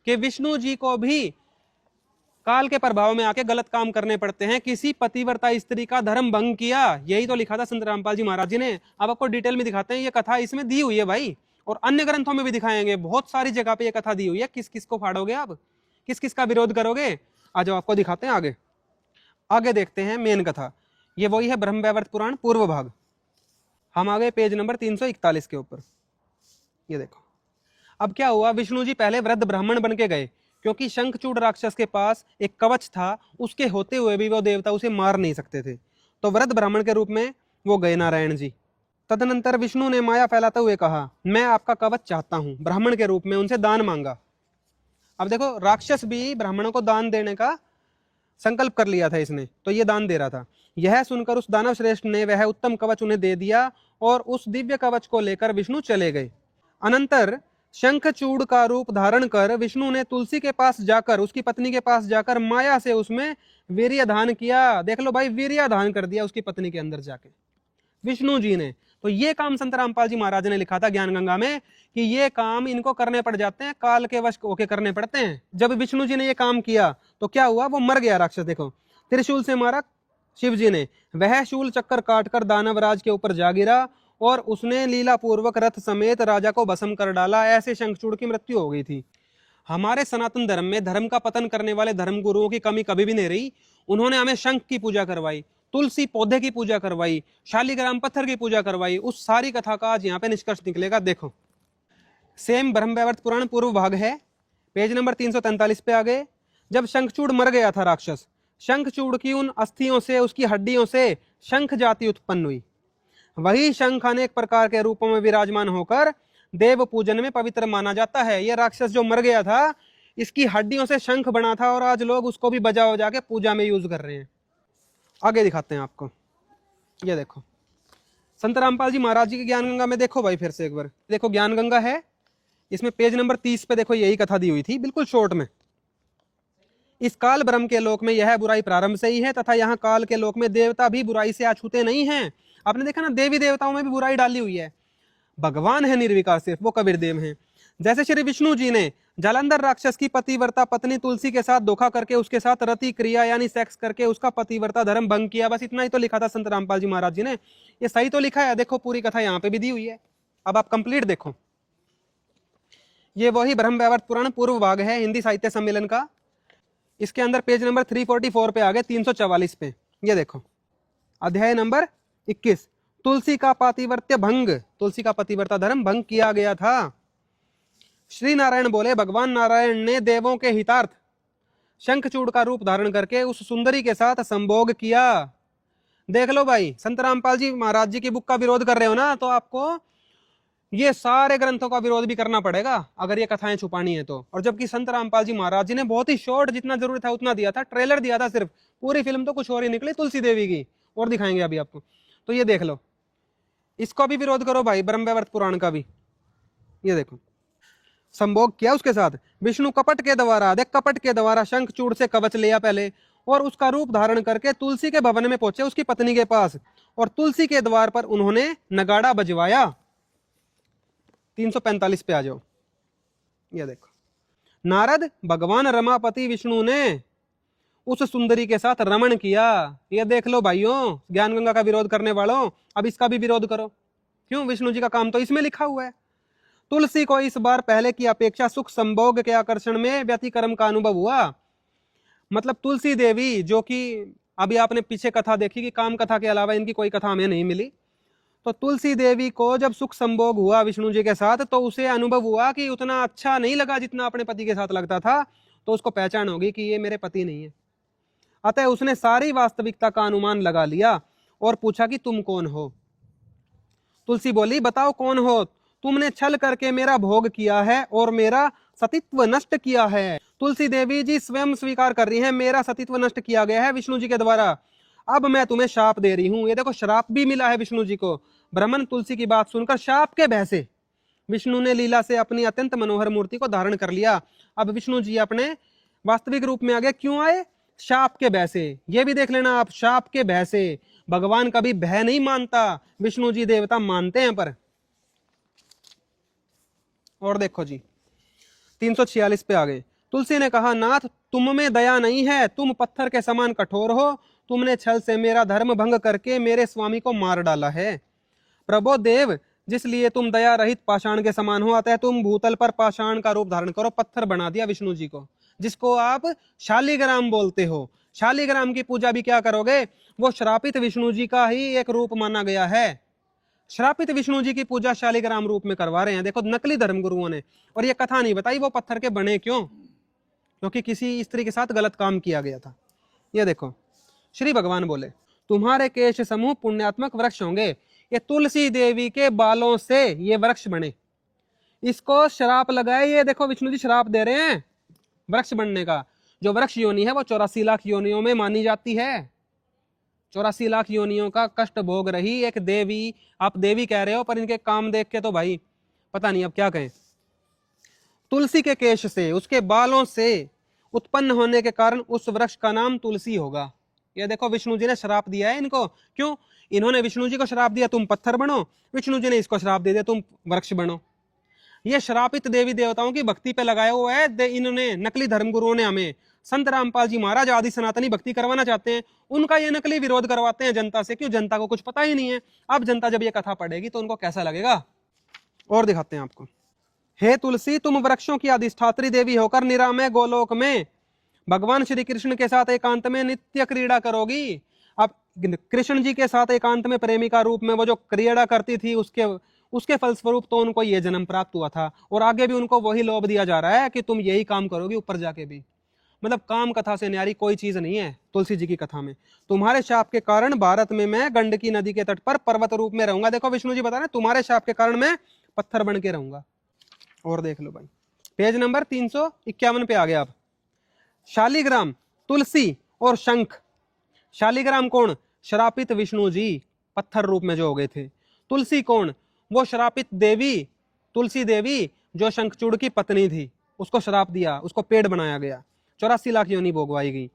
कि विष्णु जी को भी काल के प्रभाव में आके गलत काम करने पड़ते हैं। किसी पतिव्रता स्त्री का धर्म भंग किया, यही तो लिखा था संत रामपाल जी महाराज जी ने। अब आपको डिटेल में दिखाते हैं, ये कथा इसमें दी हुई है भाई, और अन्य ग्रंथों में भी दिखाएंगे। बहुत सारी जगह पे ये कथा दी हुई है। किस किस को फाड़ोगे आप, किस किस का विरोध करोगे? आ जाओ, आपको दिखाते हैं आगे। आगे देखते हैं मेन कथा। ये वही है ब्रह्मवैवर्त पुराण पूर्व भाग। हम आ गए पेज नंबर 341 के ऊपर। ये देखो, अब क्या हुआ, विष्णु जी पहले वृद्ध ब्राह्मण बन के गए, क्योंकि शंखचूड़ राक्षस के पास एक कवच था, उसके होते हुए भी वो देवता उसे मार नहीं सकते थे। तो वृद्ध ब्राह्मण के रूप में वो गए नारायण जी। तदनंतर विष्णु ने माया फैलाते हुए कहा, मैं आपका कवच चाहता हूं। ब्राह्मण के रूप में उनसे दान मांगा। अब देखो, राक्षस भी ब्राह्मणों को दान देने का संकल्प कर लिया था इसने, तो ये दान दे रहा था। यह सुनकर उस दानव श्रेष्ठ ने वह उत्तम कवच उन्हें दे दिया, और उस दिव्य कवच को लेकर विष्णु चले गए। अनंतर शंखचूड़ का रूप धारण कर विष्णु ने तुलसी के पास जाकर, उसकी पत्नी के पास जाकर माया से उसमें वीर्य दान किया। देख लो भाई, वीर्य दान कर दिया उसकी पत्नी के अंदर जाके। विष्णु जी ने। तो ये काम संत रामपाल जी महाराज ने लिखा था ज्ञान गंगा में कि ये काम इनको करने पड़ जाते हैं, काल के वश होके करने पड़ते हैं। जब विष्णु जी ने ये काम किया तो क्या हुआ, वो मर गया राक्षस। देखो, त्रिशूल से मारा शिव जी ने, वह शूल चक्कर काटकर दानवराज के ऊपर जा गिरा और उसने लीला पूर्वक रथ समेत राजा को भस्म कर डाला। ऐसे शंखचूड़ की मृत्यु हो गई थी। हमारे सनातन धर्म में धर्म का पतन करने वाले धर्म गुरुओं की कमी कभी भी नहीं रही। उन्होंने हमें शंख की पूजा करवाई, तुलसी पौधे की पूजा करवाई, शालिग्राम पत्थर की पूजा करवाई। उस सारी कथा का आज यहाँ पे निष्कर्ष निकलेगा। देखो, सेम ब्रह्मवैवर्त पुराण पूर्व भाग है, पेज नंबर 343 पे आगे। जब शंखचूड़ मर गया था राक्षस, शंखचूड़ की उन अस्थियों से, उसकी हड्डियों से शंख जाति उत्पन्न हुई। वही शंख अनेक प्रकार के रूपों में विराजमान होकर देव पूजन में पवित्र माना जाता है। यह राक्षस जो मर गया था, इसकी हड्डियों से शंख बना था और आज लोग उसको भी बजा बजा के पूजा में यूज कर रहे हैं। आगे दिखाते हैं आपको। ये देखो, संत रामपाल जी महाराज जी की ज्ञान गंगा में देखो भाई, फिर से एक बार देखो। ज्ञान गंगा है, इसमें पेज नंबर 30 पे देखो, यही कथा दी हुई थी बिल्कुल शॉर्ट में। इस काल ब्रह्म के लोक में यह बुराई प्रारंभ से ही है तथा यहाँ काल के लोक में देवता भी बुराई से अछूते नहीं हैं। आपने देखा ना, देवी देवताओं में भी बुराई डाली हुई है। भगवान है निर्विकार, सिर्फ वो कबीर देव हैं। जैसे श्री विष्णु जी ने जालंधर राक्षस की पतिव्रता पत्नी तुलसी के साथ धोखा करके उसके साथ रति क्रिया यानी सेक्स करके उसका पतिव्रता धर्म भंग किया। बस इतना ही तो लिखा था संत रामपाल जी महाराज जी ने। ये सही तो लिखा है। देखो, पूरी कथा यहाँ पे भी दी हुई है। अब आप कंप्लीट देखो। ये वही ब्रह्मवैवर्त पुराण पूर्व भाग है हिंदी साहित्य सम्मेलन का। इसके अंदर पेज नंबर 344 पे आगे 344 पे ये देखो, अध्याय नंबर 21, तुलसी का पातिव्रत्य भंग, तुलसी का पतिव्रता धर्म भंग किया गया था। श्री नारायण बोले, भगवान नारायण ने देवों के हितार्थ शंखचूड़ का रूप धारण करके उस सुंदरी के साथ संभोग किया। देख लो भाई, संत रामपाल जी महाराज जी की बुक का विरोध कर रहे हो ना, तो आपको ये सारे ग्रंथों का विरोध भी करना पड़ेगा अगर ये कथाएं छुपानी है तो। और जबकि संत रामपाल जी महाराज जी ने बहुत ही शॉर्ट, जितना जरूरत था उतना दिया था, ट्रेलर दिया था सिर्फ, पूरी फिल्म तो कुछ और ही निकली तुलसी देवी की, और दिखाएंगे अभी आपको। तो ये देख लो, इसको भी विरोध करो भाई, ब्रह्मवैवर्त पुराण का भी। ये देखो, संभोग किया उसके साथ। विष्णु कपट के द्वारा, देख कपट के द्वारा शंखचूड़ से कवच लिया पहले और उसका रूप धारण करके तुलसी के भवन में पहुंचे उसकी पत्नी के पास, और तुलसी के द्वार पर उन्होंने नगाड़ा बजवाया। 345 पे आ जाओ। ये देखो, नारद भगवान रमापति विष्णु ने उस सुंदरी के साथ रमण किया। ये देख लो भाइयों, ज्ञान गंगा का विरोध करने वालों, अब इसका भी विरोध करो। क्यों? विष्णु जी का काम तो इसमें लिखा हुआ है। तुलसी को इस बार पहले की अपेक्षा सुख संभोग के आकर्षण में व्यतिक्रम का अनुभव हुआ। मतलब तुलसी देवी, जो कि अभी आपने पीछे कथा देखी कि काम कथा के अलावा इनकी कोई कथा हमें नहीं मिली, तो तुलसी देवी को जब सुख संभोग हुआ विष्णु जी के साथ, तो उसे अनुभव हुआ कि उतना अच्छा नहीं लगा जितना अपने पति के साथ लगता था। तो उसको पहचान होगी कि ये मेरे पति नहीं है। अतः उसने सारी वास्तविकता का अनुमान लगा लिया और पूछा कि तुम कौन हो। तुलसी बोली, बताओ कौन हो? तुमने छल करके मेरा भोग किया है और मेरा सतीत्व नष्ट किया है। तुलसी देवी जी स्वयं स्वीकार कर रही हैं, मेरा सतीत्व नष्ट किया गया है विष्णु जी के द्वारा। अब मैं तुम्हें शाप दे रही हूं। ये देखो, श्राप भी मिला है विष्णु जी को। ब्राह्मण तुलसी की बात सुनकर शाप के भय से विष्णु ने लीला से अपनी अत्यंत मनोहर मूर्ति को धारण कर लिया। अब विष्णु जी अपने वास्तविक रूप में आ गए। क्यों आए? शाप के भय से। ये भी देख लेना आप, शाप के भय से। भगवान कभी भय नहीं मानता, विष्णु जी देवता मानते हैं पर। और देखो जी, 346 पे आ गए। तुलसी ने कहा, नाथ तुम में दया नहीं है, तुम पत्थर के समान कठोर हो। तुमने छल से मेरा धर्म भंग करके मेरे स्वामी को मार डाला है। प्रभो देव, जिसलिए तुम दया रहित पाषाण के समान हो, अतः तुम भूतल पर पाषाण का रूप धारण करो। पत्थर बना दिया विष्णु जी को, जिसको आप शालिग्राम बोलते हो। शालिग्राम की पूजा भी क्या करोगे? वो श्रापित विष्णु जी का ही एक रूप माना गया है। श्रापित विष्णु जी की पूजा शालिग्राम रूप में करवा रहे हैं। देखो, नकली धर्मगुरुओं ने। और ये कथा नहीं बताई वो पत्थर के बने क्यों, क्योंकि किसी स्त्री के साथ गलत काम किया गया था। ये देखो, श्री भगवान बोले, तुम्हारे केश समूह पुण्यात्मक वृक्ष होंगे। ये तुलसी देवी के बालों से ये वृक्ष बने। इसको श्राप लगाए। ये देखो, विष्णु जी श्राप दे रहे हैं वृक्ष बनने का। जो वृक्ष योनि है वो 84 लाख योनियों में मानी जाती है। 84 लाख योनियों का कष्ट भोग रही एक देवी। आप देवी कह रहे हो, पर इनके काम देख के तो भाई पता नहीं अब क्या कहें। तुलसी के केश से, उसके बालों से उत्पन्न होने के कारण उस वृक्ष का नाम तुलसी होगा। ये देखो विष्णु जी ने श्राप दिया है इनको। क्यों? इन्होंने विष्णु जी को श्राप दिया तुम पत्थर बनो, विष्णु जी ने इसको श्राप दे दिया तुम वृक्ष बनो। ये श्रापित देवी देवताओं की भक्ति पे लगाया हुआ है इन्होंने, नकली धर्मगुरुओं ने हमें। संत रामपाल जी महाराज आदि सनातनी भक्ति करवाना चाहते हैं, उनका ये नकली विरोध करवाते हैं जनता से। क्यों? जनता को कुछ पता ही नहीं है। अब जनता जब ये कथा पढ़ेगी तो उनको कैसा लगेगा, और दिखाते हैं आपको। हे तुलसी, तुम वृक्षों की अधिष्ठात्री देवी होकर निरामय गोलोक में भगवान श्री कृष्ण के साथ एकांत में नित्य क्रीड़ा करोगी। अब कृष्ण जी के साथ एकांत में प्रेमिका रूप में वो जो क्रीड़ा करती थी, उसके फलस्वरूप तो उनको ये जन्म प्राप्त हुआ था, और आगे भी उनको वही लोभ दिया जा रहा है कि तुम यही काम करोगी ऊपर जाके भी। मतलब काम कथा से न्यारी कोई चीज नहीं है तुलसी जी की कथा में। तुम्हारे शाप के कारण भारत में मैं गंडकी नदी के तट पर पर्वत रूप में रहूंगा। देखो विष्णु जी बता रहे हैं तुम्हारे शाप के कारण मैं पत्थर बन के रहूंगा। और देख लो भाई, पेज नंबर 351 पे आ गया। अब शालिग्राम, तुलसी और शंख। शालिग्राम कौन? श्रापित विष्णु जी पत्थर रूप में जो हो गए थे। तुलसी कौन? वो श्रापित देवी तुलसी देवी जो शंखचूड़ की पत्नी थी, उसको श्राप दिया, उसको पेड़ बनाया गया, 84 लाख योनि भोगवाई गई।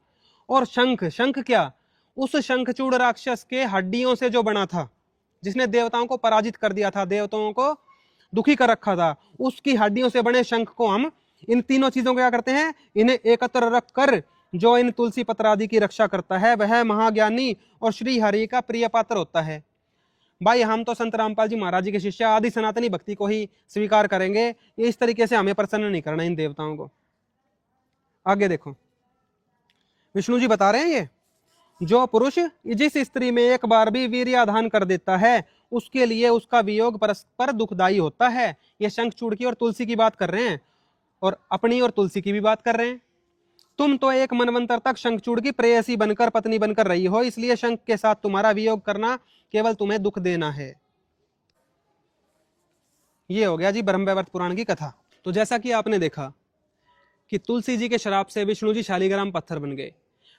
और शंख, शंख क्या? उस शंखचूड़ राक्षस के हड्डियों से जो बना था, जिसने देवताओं को पराजित कर दिया था, देवताओं को दुखी कर रखा था, उसकी हड्डियों से बने शंख को हम, इन तीनों चीजों को क्या करते हैं, इन्हें एकत्र रख कर जो इन तुलसी पत्र आदि की रक्षा करता है, वह महाज्ञानी और श्री हरि का प्रिय पात्र होता है। भाई हम तो संत रामपाल जी महाराज जी के शिष्य आदि सनातनी भक्ति को ही स्वीकार करेंगे। ये इस तरीके से हमें प्रसन्न नहीं करना इन देवताओं को। आगे देखो, विष्णु जी बता रहे हैं ये जो पुरुष जिस स्त्री में एक बार भी वीर्याधान कर देता है, उसके लिए उसका वियोग परस्पर दुखदायी होता है। ये शंखचूड़ की और तुलसी की बात कर रहे हैं, और अपनी और तुलसी की भी बात कर रहे हैं। तुम तो एक मनवंतर तक शंखचूड़ की प्रेयसी बनकर, पत्नी बनकर रही हो, इसलिए शंख के साथ तुम्हारा वियोग करना केवल तुम्हें दुख देना है। ये हो गया जी ब्रह्मवैवर्त पुराण की कथा। तो जैसा कि आपने देखा कि तुलसी जी के श्राप से विष्णु जी शालिग्राम पत्थर बन गए,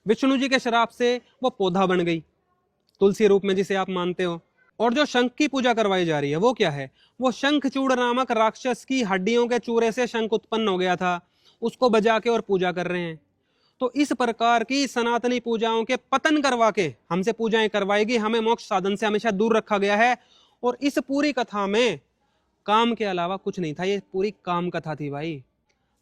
विष्णु जी के श्राप से वो पौधा बन गई तुलसी रूप में जिसे आप मानते हो। और जो शंख की पूजा करवाई जा रही है वो क्या है? वो शंखचूड़ नामक राक्षस की हड्डियों के चूरे से शंख उत्पन्न हो गया था, उसको बजा के और पूजा कर रहे हैं। तो इस प्रकार की सनातनी पूजाओं के पतन करवा के हमसे पूजाएं करवाएगी, हमें मोक्ष साधन से हमेशा दूर रखा गया है। और इस पूरी कथा में काम के अलावा कुछ नहीं था, ये पूरी काम कथा थी भाई।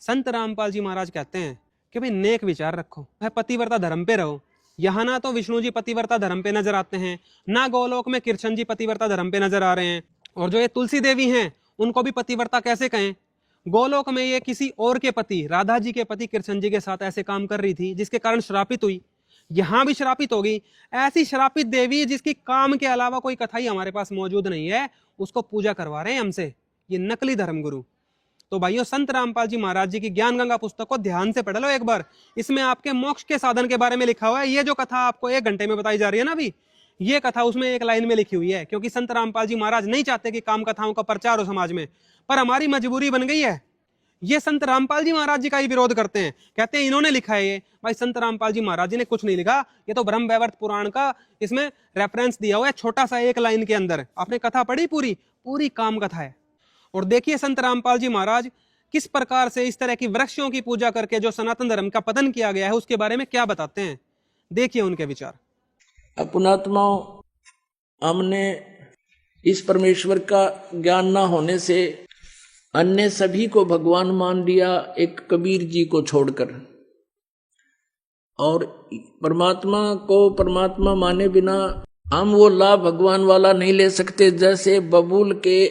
संत रामपाल जी महाराज कहते हैं कि भाई नेक विचार रखो, वह पतिव्रता धर्म पे रहो। यहाँ ना तो विष्णु जी पतिव्रता धर्म पे नजर आते हैं, ना गोलोक में कृष्ण जी पतिव्रता धर्म पे नजर आ रहे हैं। और जो ये तुलसी देवी हैं उनको भी पतिव्रता कैसे कहें? गोलोक में ये किसी और के पति, राधा जी के पति कृष्ण जी के साथ ऐसे काम कर रही थी जिसके कारण श्रापित हुई, यहाँ भी श्रापित होगी। ऐसी श्रापित देवी जिसकी काम के अलावा कोई कथा ही हमारे पास मौजूद नहीं है, उसको पूजा करवा रहे हैं हमसे ये नकली धर्मगुरु। तो भाइयों, संत रामपाल जी महाराज जी की ज्ञान गंगा पुस्तक को ध्यान से पढ़ लो एक बार। इसमें आपके मोक्ष के साधन के बारे में लिखा हुआ है। ये जो कथा आपको 1 घंटे में बताई जा रही है ना अभी, ये कथा उसमें 1 लाइन में लिखी हुई है, क्योंकि संत रामपाल जी महाराज नहीं चाहते कि काम कथाओं का प्रचार हो समाज में, पर हमारी मजबूरी बन गई है। ये संत रामपाल जी महाराज जी का ही विरोध करते हैं, कहते हैं इन्होंने लिखा है ये। भाई संत रामपाल जी महाराज जी ने कुछ नहीं लिखा, ये तो ब्रह्मवैवर्त पुराण का इसमें रेफरेंस दिया हुआ है, छोटा सा 1 लाइन के अंदर। आपने कथा पढ़ी? पूरी काम कथा है। और देखिए संत रामपाल जी महाराज किस प्रकार से इस तरह की वृक्षों की पूजा करके जो सनातन धर्म का पतन किया गया है उसके बारे में क्या बताते हैं, देखिए उनके विचार। अपनात्माओं, हमने इस परमेश्वर का ज्ञान ना होने से अन्य सभी को भगवान मान लिया, एक कबीर जी को छोड़कर। और परमात्मा को परमात्मा माने बिना हम वो लाभ भगवान वाला नहीं ले सकते। जैसे बबूल के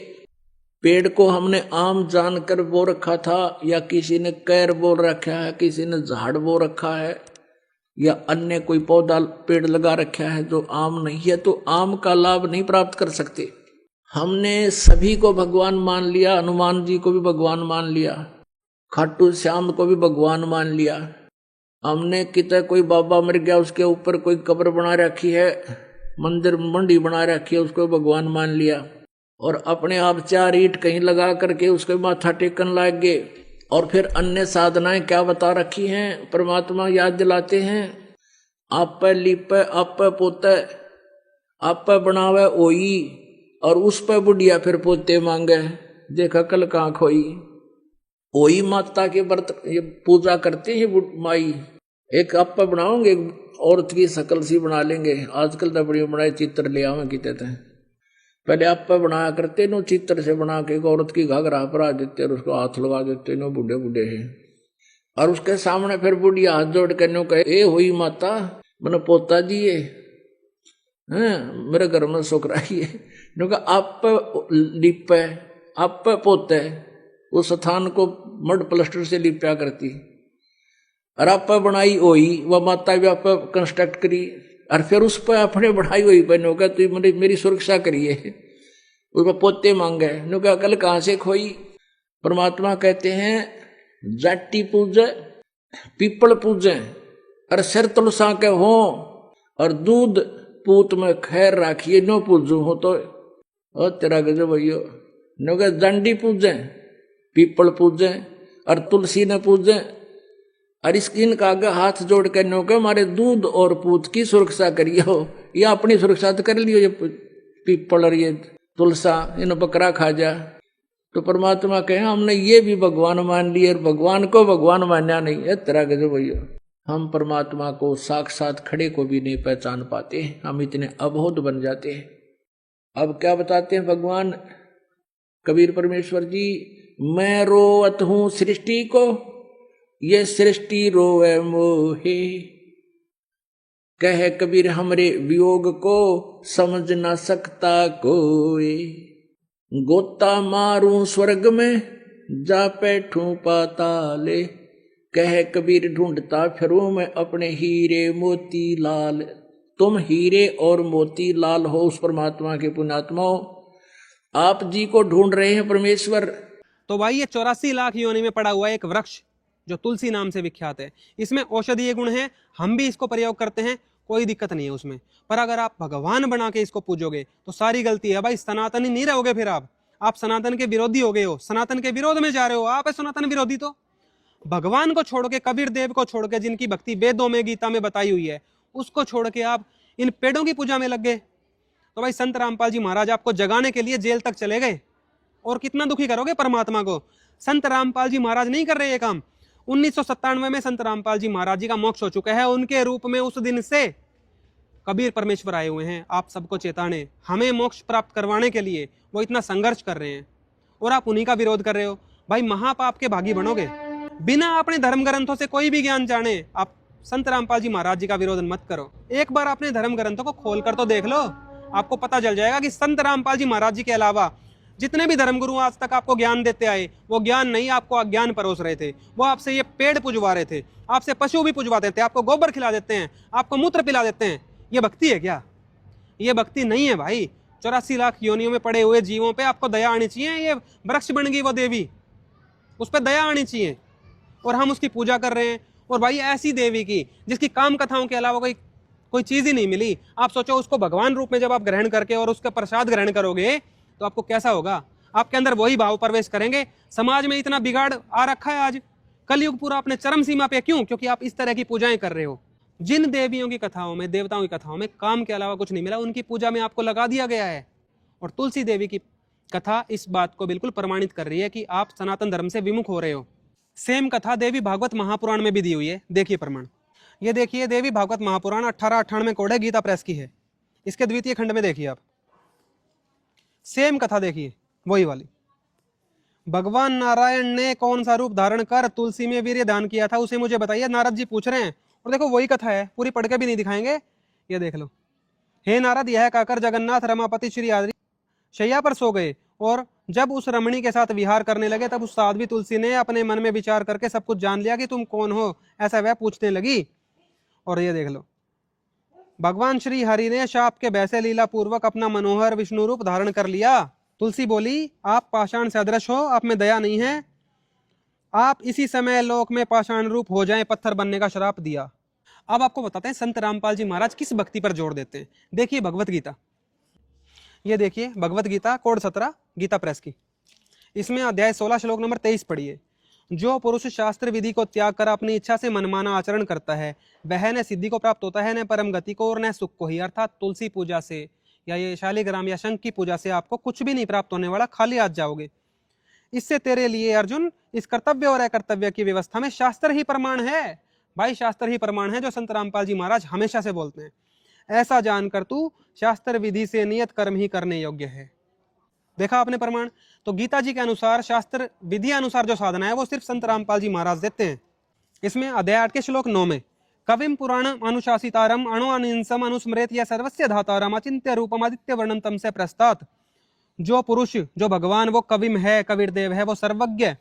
पेड़ को हमने आम जानकर बो रखा था, या किसी ने कैर बोल रखा है, किसी ने झाड़ बो रखा है, या अन्य कोई पौधा पेड़ लगा रखा है जो आम नहीं है, तो आम का लाभ नहीं प्राप्त कर सकते। हमने सभी को भगवान मान लिया, हनुमान जी को भी भगवान मान लिया, खाटू श्याम को भी भगवान मान लिया। हमने कितने कोई बाबा मर गया उसके ऊपर कोई कब्र बना रखी है, मंदिर मंडी बना रखी है, उसको भगवान मान लिया। और अपने आप 4 ईंट कहीं लगा करके उसके माथा टेकन लग गए। और फिर अन्य साधनाएं क्या बता रखी हैं, परमात्मा याद दिलाते हैं, आप पे लीपे, आप पे पोते, आप पे बनावे ओई, और उस पे बुढ़िया फिर पोते मांगे, देखा कल कहाँ खोई। ओई माता के व्रत ये पूजा करते हैं माई, एक आपा बनाओगे, एक औरत की शकल सी बना लेंगे। आजकल तो बड़ी बनाए चित्र ले आवे कहते थे, पहले आपा बनाया करते नो, चित्र से बना के एक औरत की घाघरा पर आ देते और उसको हाथ लगा देते नो, बूढ़े बूढ़े हैं। और उसके सामने फिर बुढ़िया हाथ जोड़ के नो कहे, ए हुई माता मैंने पोता जी है, मेरे घर में छोकरा है। नो कहा आप लिपे आप पोते, उस स्थान को मड प्लास्टर से लिपया करती। और आप बनाई हुई वह माता भी आप कंस्ट्रक्ट करी, और फिर उस पर अपने बढ़ाई हुई बहनों का तो मेरी सुरक्षा करिए, उसमें पोते मांगे। नो क्या कल कहाँ से खोई? परमात्मा कहते हैं जाटी पूजे पीपल पूजे और सिर तुलसा के हो, और दूध पूत में खैर राखिए नो पूजू हो तो ओ तेरा गजब भैया। नो क्या जांडी पूजे पीपल पूजे और तुलसी ने पूजे, और इनका आगे हाथ जोड़ के नो के हमारे दूध और पूत की सुरक्षा करियो, या अपनी सुरक्षा तो कर लियो, ये पीपल और ये तुलसा इन बकरा खा जा। तो परमात्मा कहे हमने ये भी भगवान मान लिए और भगवान को भगवान मानना नहीं है, तेरा गजब भैया। हम परमात्मा को साक्षात खड़े को भी नहीं पहचान पाते, हम इतने अबोध बन जाते हैं। अब क्या बताते हैं भगवान कबीर परमेश्वर जी, मैं रोवत हूं सृष्टि को, ये सृष्टि रोवे मोहे। कहे कबीर हमरे वियोग को समझ ना सकता कोई, गोता मारूं स्वर्ग में जा बैठूं पाताले। कहे कबीर ढूंढता फिरूं मैं अपने हीरे मोती लाल। तुम हीरे और मोती लाल हो उस परमात्मा के पुण्यात्माओं, आप जी को ढूंढ रहे हैं परमेश्वर। तो भाई ये 84 लाख योनि में पड़ा हुआ एक वृक्ष जो तुलसी नाम से विख्यात है, इसमें औषधीय गुण हैं, हम भी इसको प्रयोग करते हैं, कोई दिक्कत नहीं है उसमें। पर अगर आप भगवान बना के इसको पूजोगे तो सारी गलती है भाई, सनातनी नहीं रहोगे फिर आप सनातन के विरोधी हो गए हो, सनातन के विरोध में जा रहे हो, आप है सनातन विरोधी। तो भगवान को छोड़ के, कबीर देव को छोड़ के, जिनकी भक्ति वेदों में गीता में बताई हुई है, उसको छोड़ के आप इन पेड़ों की पूजा में लग गए। तो भाई संत रामपाल जी महाराज आपको जगाने के लिए जेल तक चले गए, और कितना दुखी करोगे परमात्मा को। संत रामपाल जी महाराज नहीं कर रहे ये काम। 1997 में संत रामपाल जी महाराज जी का मोक्ष हो चुका है, उनके रूप में उस दिन से कबीर परमेश्वर आए हुए हैं आप सबको चेताने, हमें मोक्ष प्राप्त करवाने के लिए वो इतना संघर्ष कर रहे हैं, और आप उन्हीं का विरोध कर रहे हो। भाई महापाप के भागी बनोगे। बिना अपने धर्म ग्रंथों से कोई भी ज्ञान जाने आप संत रामपाल जी महाराज जी का विरोध मत करो। एक बार अपने धर्म ग्रंथों को खोल कर तो देख लो, आपको पता चल जाएगा कि संत रामपाल जी महाराज जी के अलावा जितने भी धर्मगुरु आज तक आपको ज्ञान देते आए, वो ज्ञान नहीं, आपको अज्ञान परोस रहे थे। वो आपसे ये पेड़ पुजवा रहे थे, आपसे पशु भी पुजवाते थे, आपको गोबर खिला देते हैं, आपको मूत्र पिला देते हैं। ये भक्ति है क्या? ये भक्ति नहीं है भाई। 84 लाख योनियों में पड़े हुए जीवों पे आपको दया आनी चाहिए। ये वृक्ष बन गई वो देवी, उस पर दया आनी चाहिए, और हम उसकी पूजा कर रहे हैं। और भाई ऐसी देवी की जिसकी काम कथाओं के अलावा कोई चीज ही नहीं मिली। आप सोचो उसको भगवान रूप में जब आप ग्रहण करके और उसका प्रसाद ग्रहण करोगे तो आपको कैसा होगा? आपके अंदर वही भाव प्रवेश करेंगे। समाज में इतना बिगाड़ आ रखा है आज, कलयुग पूरा अपने चरम सीमा पे। क्यों? क्योंकि आप इस तरह की पूजाएं कर रहे हो। जिन देवियों की कथाओं में, देवताओं की कथाओं में काम के अलावा कुछ नहीं मिला, उनकी पूजा में आपको लगा दिया गया है। और तुलसी देवी की कथा इस बात को बिल्कुल प्रमाणित कर रही है कि आप सनातन धर्म से विमुख हो रहे हो। सेम कथा देवी भागवत महापुराण में भी दी हुई है, देखिए प्रमाण। ये देखिए देवी भागवत महापुराण 1898 कोड है, गीता प्रेस की है। इसके द्वितीय खंड में देखिए आप, सेम कथा देखिए, वही वाली। भगवान नारायण ने कौन सा रूप धारण कर तुलसी में वीर्य दान किया था, उसे मुझे बताइए, नारद जी पूछ रहे हैं। और देखो वही कथा है, पूरी पढ़ के भी नहीं दिखाएंगे, ये देख लो। हे नारद, यह कहकर जगन्नाथ रमापति श्री आदि शैया पर सो गए, और जब उस रमणी के साथ विहार करने लगे तब उस साध्वी तुलसी ने अपने मन में विचार करके सब कुछ जान लिया कि तुम कौन हो, ऐसा वह पूछने लगी। और ये देख लो, भगवान श्री हरि ने शाप के वैसे लीला पूर्वक अपना मनोहर विष्णु रूप धारण कर लिया। तुलसी बोली, आप पाषाण सदृश हो, आप में दया नहीं है, आप इसी समय लोक में पाषाण रूप हो जाएं, पत्थर बनने का श्राप दिया। अब आपको बताते हैं संत रामपाल जी महाराज किस भक्ति पर जोर देते हैं। देखिए भगवत गीता, ये देखिए भगवत गीता कोड 17 गीता प्रेस की, इसमें अध्याय 16 श्लोक नंबर 23 पढ़िए। जो पुरुष शास्त्र विधि को त्याग कर अपनी इच्छा से मनमाना आचरण करता है, वह न सिद्धि को प्राप्त होता है, न परम गति को, और न सुख को ही। अर्थात तुलसी पूजा से या ये शालिग्राम या शंख की पूजा से आपको कुछ भी नहीं प्राप्त होने वाला, खाली हाथ जाओगे। इससे तेरे लिए अर्जुन इस कर्तव्य और अकर्तव्य की व्यवस्था में शास्त्र ही प्रमाण है। भाई शास्त्र ही प्रमाण है जो संत रामपाल जी महाराज हमेशा से बोलते हैं। ऐसा जानकर तू शास्त्र विधि से नियत कर्म ही करने योग्य है। देखा आपने प्रमाण। तो गीता जी के अनुसार शास्त्र विधि अनुसार जो साधना है वो सिर्फ संत रामपाल जी महाराज देते हैं। इसमें अध्याय 8 के श्लोक 9 में कविम पुराणम अनुशासितारम अणुअनिंसम अनुस्मृत या सर्वस्य धातारम अचिंत्य रूपम आदित्य वर्णन तम से प्रस्तात। जो पुरुष, जो भगवान, वो कविम है, कबीर देव है, वो सर्वज्ञ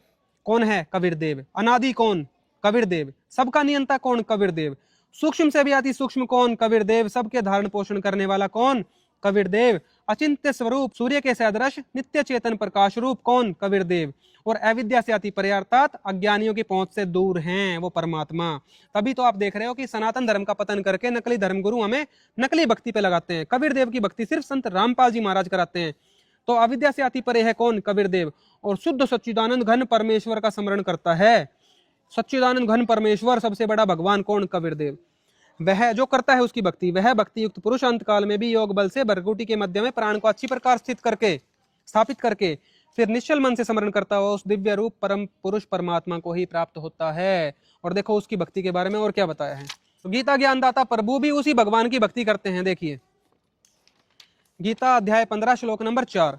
कौन है? कबीर देव। अनादि कौन? कबीर देव। सबका नियंता कौन? कबीर देव। सूक्ष्म से भी अति सूक्ष्म कौन? कबीर देव। सबके धारण पोषण करने वाला कौन? कबीर देव। अचिंत्य स्वरूप, सूर्य के सदृश नित्य चेतन प्रकाश रूप कौन? कबीर देव। और अविद्या से अति परे अर्थात अज्ञानियों की पहुंच से दूर हैं, वो परमात्मा। तभी तो आप देख रहे हो कि सनातन धर्म का पतन करके नकली धर्मगुरु हमें नकली भक्ति पे लगाते हैं। कबीर देव की भक्ति सिर्फ संत रामपाल जी महाराज कराते हैं। तो अविद्या से अति परे है कौन? कबीर देव। और शुद्ध सच्चिदानंद घन परमेश्वर का स्मरण करता है। सच्चिदानंद घन परमेश्वर, सबसे बड़ा भगवान कौन? कबीर देव। वह जो करता है उसकी भक्ति, वह भक्ति युक्त पुरुष अंत काल में भी योग बल से भरगुटी के मध्य में प्राण को अच्छी प्रकार स्थित करके, स्थापित करके, फिर निश्चल मन से स्मरण करता हुआ उस दिव्य रूप परम पुरुष परमात्मा को ही प्राप्त होता है। और देखो उसकी भक्ति के बारे में और क्या बताया है। तो गीता ज्ञानदाता प्रभु भी उसी भगवान की भक्ति करते हैं। देखिए गीता अध्याय 15 श्लोक नंबर 4।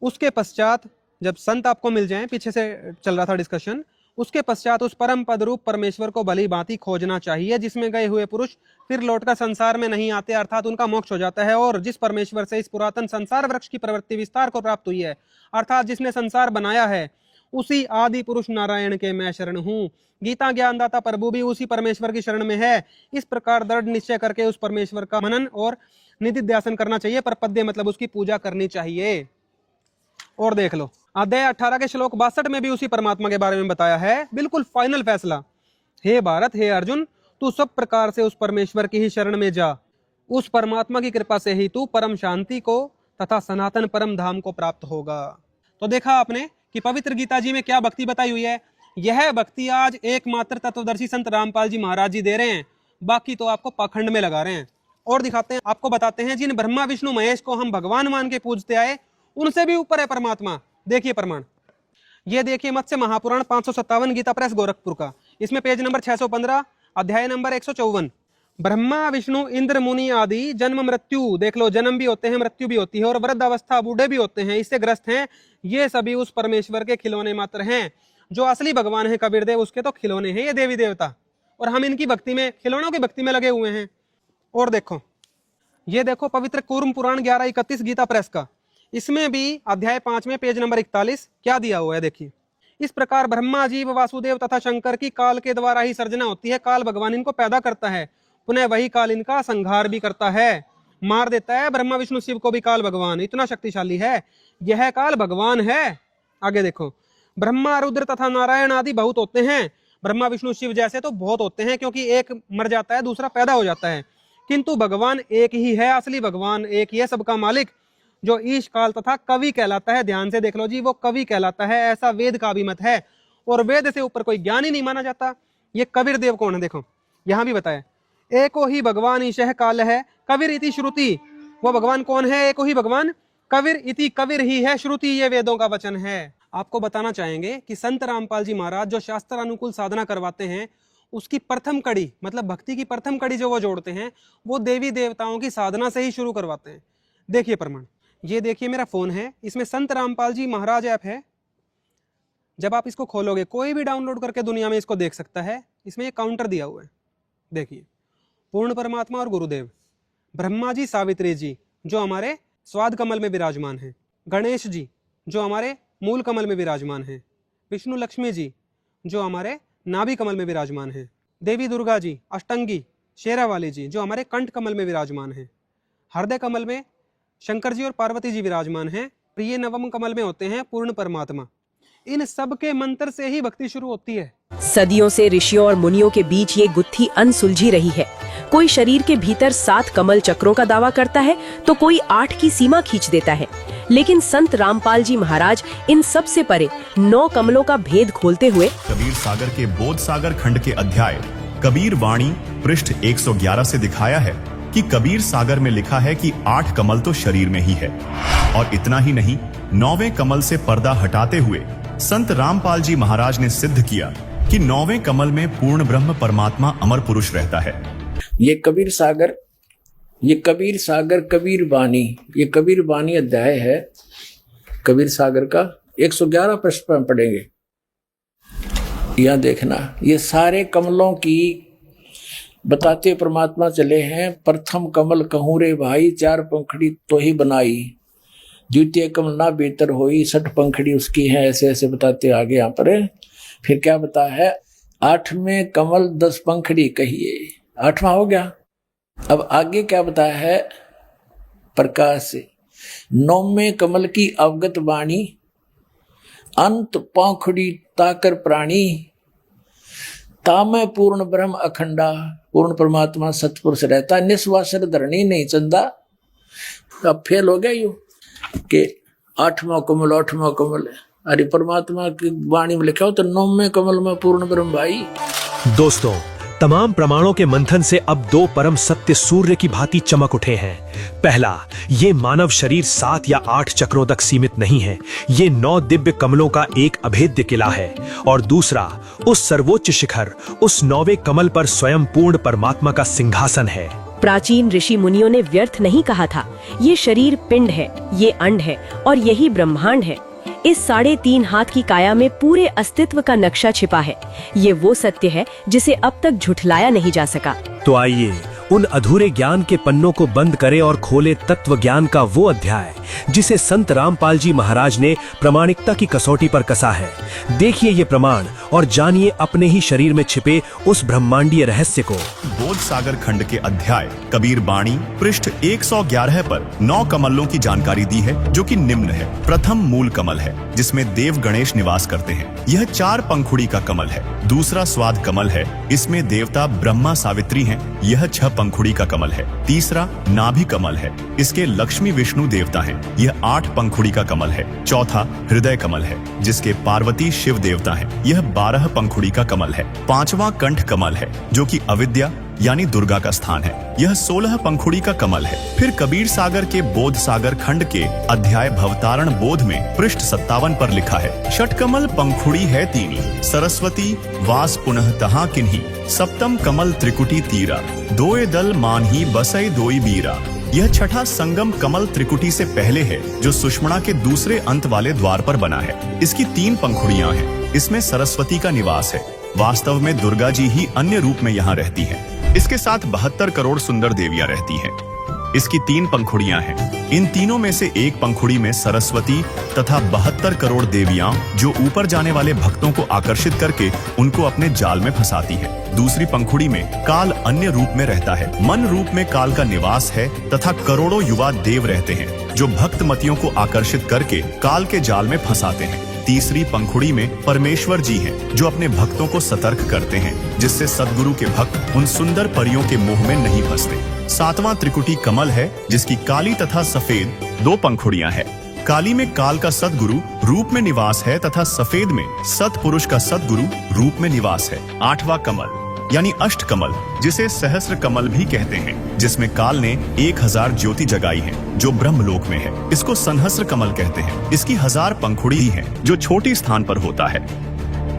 उसके पश्चात जब संत आपको मिल जाएं, पीछे से चल रहा था डिस्कशन, उसके पश्चात उस परम पद रूप परमेश्वर को भली भांति खोजना चाहिए जिसमें गए हुए पुरुष फिर लौटकर संसार में नहीं आते, अर्थात उनका मोक्ष हो जाता है। और जिस परमेश्वर से इस पुरातन संसार वृक्ष की प्रवृत्ति विस्तार को प्राप्त हुई है, अर्थात जिसने संसार बनाया है, उसी आदि पुरुष नारायण के मैं शरण हूँ। गीता ज्ञानदाता प्रभु भी उसी परमेश्वर की शरण में है। इस प्रकार दृढ़ निश्चय करके उस परमेश्वर का मनन और निधिध्यासन करना चाहिए। पर पद्य मतलब उसकी पूजा करनी चाहिए। और देख लो अध्याय 18 के श्लोक 62 में भी उसी परमात्मा के बारे में बताया है। बिल्कुल फाइनल फैसला। हे भारत, हे अर्जुन, तू सब प्रकार से उस परमेश्वर की ही शरण में जा। उस परमात्मा की कृपा से ही तू परम शांति को तथा सनातन परम धाम को प्राप्त होगा। तो देखा आपने कि पवित्र गीता जी में क्या भक्ति बताई हुई है। यह भक्ति आज एकमात्र तत्वदर्शी संत रामपाल जी महाराज जी दे रहे हैं। बाकी तो आपको पाखंड में लगा रहे हैं। और दिखाते हैं, आपको बताते हैं, जिन ब्रह्मा विष्णु महेश को हम भगवान मान के पूजते आए, उनसे भी ऊपर है परमात्मा। देखिए प्रमाण, ये देखिए मत्स्य महापुराण 557 गीता प्रेस गोरखपुर का। इसमें पेज नंबर 615, अध्याय नंबर 154। ब्रह्मा विष्णु इंद्र मुनि आदि जन्म मृत्यु, देख लो, जन्म भी होते हैं, मृत्यु भी होती है, और वृद्ध अवस्था बूढ़े भी होते हैं, इससे ग्रस्त हैं। ये सभी उस परमेश्वर के खिलौने मात्र हैं। जो असली भगवान है कबीर देव, उसके तो खिलौने हैं ये देवी देवता, और हम इनकी भक्ति में, खिलौनों की भक्ति में लगे हुए हैं। और देखो, ये देखो पवित्र कूर्म पुराण 1131 गीता प्रेस का। इसमें भी अध्याय 5 में पेज नंबर 41 क्या दिया हुआ है देखिए। इस प्रकार ब्रह्मा जीव वासुदेव तथा शंकर की काल के द्वारा ही सर्जना होती है। काल भगवान इनको पैदा करता है, पुनः वही काल इनका संहार भी करता है, मार देता है। ब्रह्मा विष्णु शिव को भी काल भगवान इतना शक्तिशाली है। यह काल भगवान है। आगे देखो, ब्रह्मा रुद्र तथा नारायण आदि बहुत होते हैं। ब्रह्मा विष्णु शिव जैसे तो बहुत होते हैं, क्योंकि एक मर जाता है दूसरा पैदा हो जाता है, किंतु भगवान एक ही है। असली भगवान एक ही है, सबका मालिक, जो ईश काल तथा कवि कहलाता है। ध्यान से देख लो जी, वो कवि कहलाता है, ऐसा वेद का अभिमत है। और वेद से ऊपर कोई ज्ञान ही नहीं माना जाता। ये कबीर देव कौन है देखो, यहां भी बताया, एको ही भगवान ईशः काल है कबीर इति श्रुति। वो भगवान कौन है? एको ही भगवान कबीर इति, कबीर ही है श्रुति, ये वेदों का वचन है। आपको बताना चाहेंगे कि संत रामपाल जी महाराज जो शास्त्र अनुकूल साधना करवाते हैं, उसकी प्रथम कड़ी, मतलब भक्ति की प्रथम कड़ी जो वो जोड़ते हैं, वो देवी देवताओं की साधना से ही शुरू करवाते हैं। देखिए प्रमाण, ये देखिए मेरा फोन है, इसमें संत रामपाल जी महाराज ऐप है। जब आप इसको खोलोगे, कोई भी डाउनलोड करके दुनिया में इसको देख सकता है। इसमें एक काउंटर दिया हुआ है, देखिए, पूर्ण परमात्मा और गुरुदेव, ब्रह्मा जी सावित्री जी जो हमारे स्वाद कमल में विराजमान हैं, गणेश जी जो हमारे मूल कमल में विराजमान हैं, विष्णु लक्ष्मी जी जो हमारे नाभि कमल में विराजमान हैं, देवी दुर्गा जी अष्टंगी शेरावाली जी जो हमारे कंठ कमल में विराजमान हैं, हृदय कमल में शंकर जी और पार्वती जी विराजमान हैं, प्रिय नवम कमल में होते हैं पूर्ण परमात्मा। इन सब के मंत्र से ही भक्ति शुरू होती है। सदियों से ऋषियों और मुनियों के बीच ये गुत्थी अनसुलझी रही है। कोई शरीर के भीतर 7 कमल चक्रों का दावा करता है तो कोई 8 की सीमा खींच देता है, लेकिन संत रामपाल जी महाराज इन सब से परे 9 कमलों का भेद खोलते हुए कबीर सागर के बोध सागर खंड के अध्याय कबीर वाणी पृष्ठ 111 से दिखाया है कि कबीर सागर में लिखा है कि 8 कमल तो शरीर में ही है। और इतना ही नहीं, 9वें कमल से पर्दा हटाते हुए संत रामपाल जी महाराज ने सिद्ध किया कि 9वें कमल में पूर्ण ब्रह्म परमात्मा अमर पुरुष रहता है। ये कबीर सागर कबीर वाणी, ये कबीर वाणी अध्याय है कबीर सागर का 111 पृष्ठ पर पढ़ेंगे। यह देखना, ये सारे कमलों की बताते परमात्मा चले हैं। प्रथम कमल कहूँ रे भाई, 4 पंखड़ी तो ही बनाई, द्वितीय कमल ना बेहतर होई, 60 पंखड़ी उसकी है। ऐसे ऐसे बताते आगे यहाँ पर। फिर क्या बता है, 8वें कमल 10 पंखड़ी कहिए, 8वां हो गया। अब आगे क्या बताया है, प्रकाश से 9वें कमल की अवगत वाणी, अंत पंखड़ी ताकर प्राणी, तामे पूर्ण ब्रह्म अखंडा, पूर्ण परमात्मा सतपुरुष रहता, निस्वासर धरणी नहीं चंदा। अब फेल हो गया यू कि 8वां कमल है। अरे परमात्मा की वाणी में लिखा हो तो 9वें कमल में पूर्ण ब्रह्म भाई। दोस्तों, तमाम प्रमाणों के मंथन से अब 2 परम सत्य सूर्य की भांति चमक उठे हैं। पहला, ये मानव शरीर 7 या 8 चक्रों तक सीमित नहीं है, ये 9 दिव्य कमलों का एक अभेद्य किला है। और दूसरा, उस सर्वोच्च शिखर, उस 9वें कमल पर स्वयं पूर्ण परमात्मा का सिंहासन है। प्राचीन ऋषि मुनियों ने व्यर्थ नहीं कहा था, ये शरीर पिंड है, ये अंड है और यही ब्रह्मांड है। इस 3.5 हाथ की काया में पूरे अस्तित्व का नक्शा छिपा है। ये वो सत्य है जिसे अब तक झुठलाया नहीं जा सका। तो आइए उन अधूरे ज्ञान के पन्नों को बंद करें और खोले तत्व ज्ञान का वो अध्याय जिसे संत रामपाल जी महाराज ने प्रामाणिकता की कसौटी पर कसा है। देखिए ये प्रमाण और जानिए अपने ही शरीर में छिपे उस ब्रह्मांडीय रहस्य को। बोध सागर खंड के अध्याय कबीर वाणी पृष्ठ 111 पर 9 कमलों की जानकारी दी है, जो कि निम्न है। प्रथम मूल कमल है, जिसमें देव गणेश निवास करते हैं। यह 4 पंखुड़ी का कमल है। दूसरा स्वाद कमल है, इसमें देवता ब्रह्मा सावित्री हैं। यह 6 पंखुड़ी का कमल है। तीसरा नाभि कमल है, इसके लक्ष्मी विष्णु देवता हैं। यह 8 पंखुड़ी का कमल है। चौथा हृदय कमल है, जिसके पार्वती शिव देवता हैं। यह 12 पंखुड़ी का कमल है। 5वां कंठ कमल है, जो कि अविद्या यानी दुर्गा का स्थान है। यह 16 पंखुड़ी का कमल है। फिर कबीर सागर के बोध सागर खंड के अध्याय भवतारण बोध में पृष्ठ 57 पर लिखा है, षटकमल पंखुड़ी है 3, सरस्वती वास पुनः तहा किन्ही, सप्तम कमल त्रिकुटी तीरा, 2 दल मानही बसई 2 बीरा। यह 6ठा संगम कमल त्रिकुटी से पहले है, जो सुषमणा के दूसरे अंत वाले द्वार पर बना है। इसकी 3 पंखुड़ियां हैं। इसमें सरस्वती का निवास है। वास्तव में दुर्गा जी ही अन्य रूप में यहाँ रहती है। इसके साथ 72 करोड़ सुंदर देवियां रहती हैं। इसकी 3 पंखुड़ियां हैं। इन तीनों में से एक पंखुड़ी में सरस्वती तथा 72 करोड़ देवियां, जो ऊपर जाने वाले भक्तों को आकर्षित करके उनको अपने जाल में फंसाती हैं। दूसरी पंखुड़ी में काल अन्य रूप में रहता है। मन रूप में काल का निवास है तथा करोड़ों युवा देव रहते हैं, जो भक्त मतियों को आकर्षित करके काल के जाल में फंसाते हैं। तीसरी पंखुड़ी में परमेश्वर जी हैं, जो अपने भक्तों को सतर्क करते हैं, जिससे सद्गुरु के भक्त उन सुंदर परियों के मोह में नहीं फंसते। 7वां त्रिकुटी कमल है, जिसकी काली तथा सफेद 2 पंखुड़ियां हैं। काली में काल का सद्गुरु रूप में निवास है तथा सफेद में सतपुरुष का सद्गुरु रूप में निवास है। 8वां कमल यानी अष्ट कमल, जिसे सहस्र कमल भी कहते हैं, जिसमें काल ने 1000 ज्योति जगाई है, जो ब्रह्मलोक में है। इसको संहस्र कमल कहते हैं। इसकी 1000 पंखुड़ी ही है, जो छोटी स्थान पर होता है।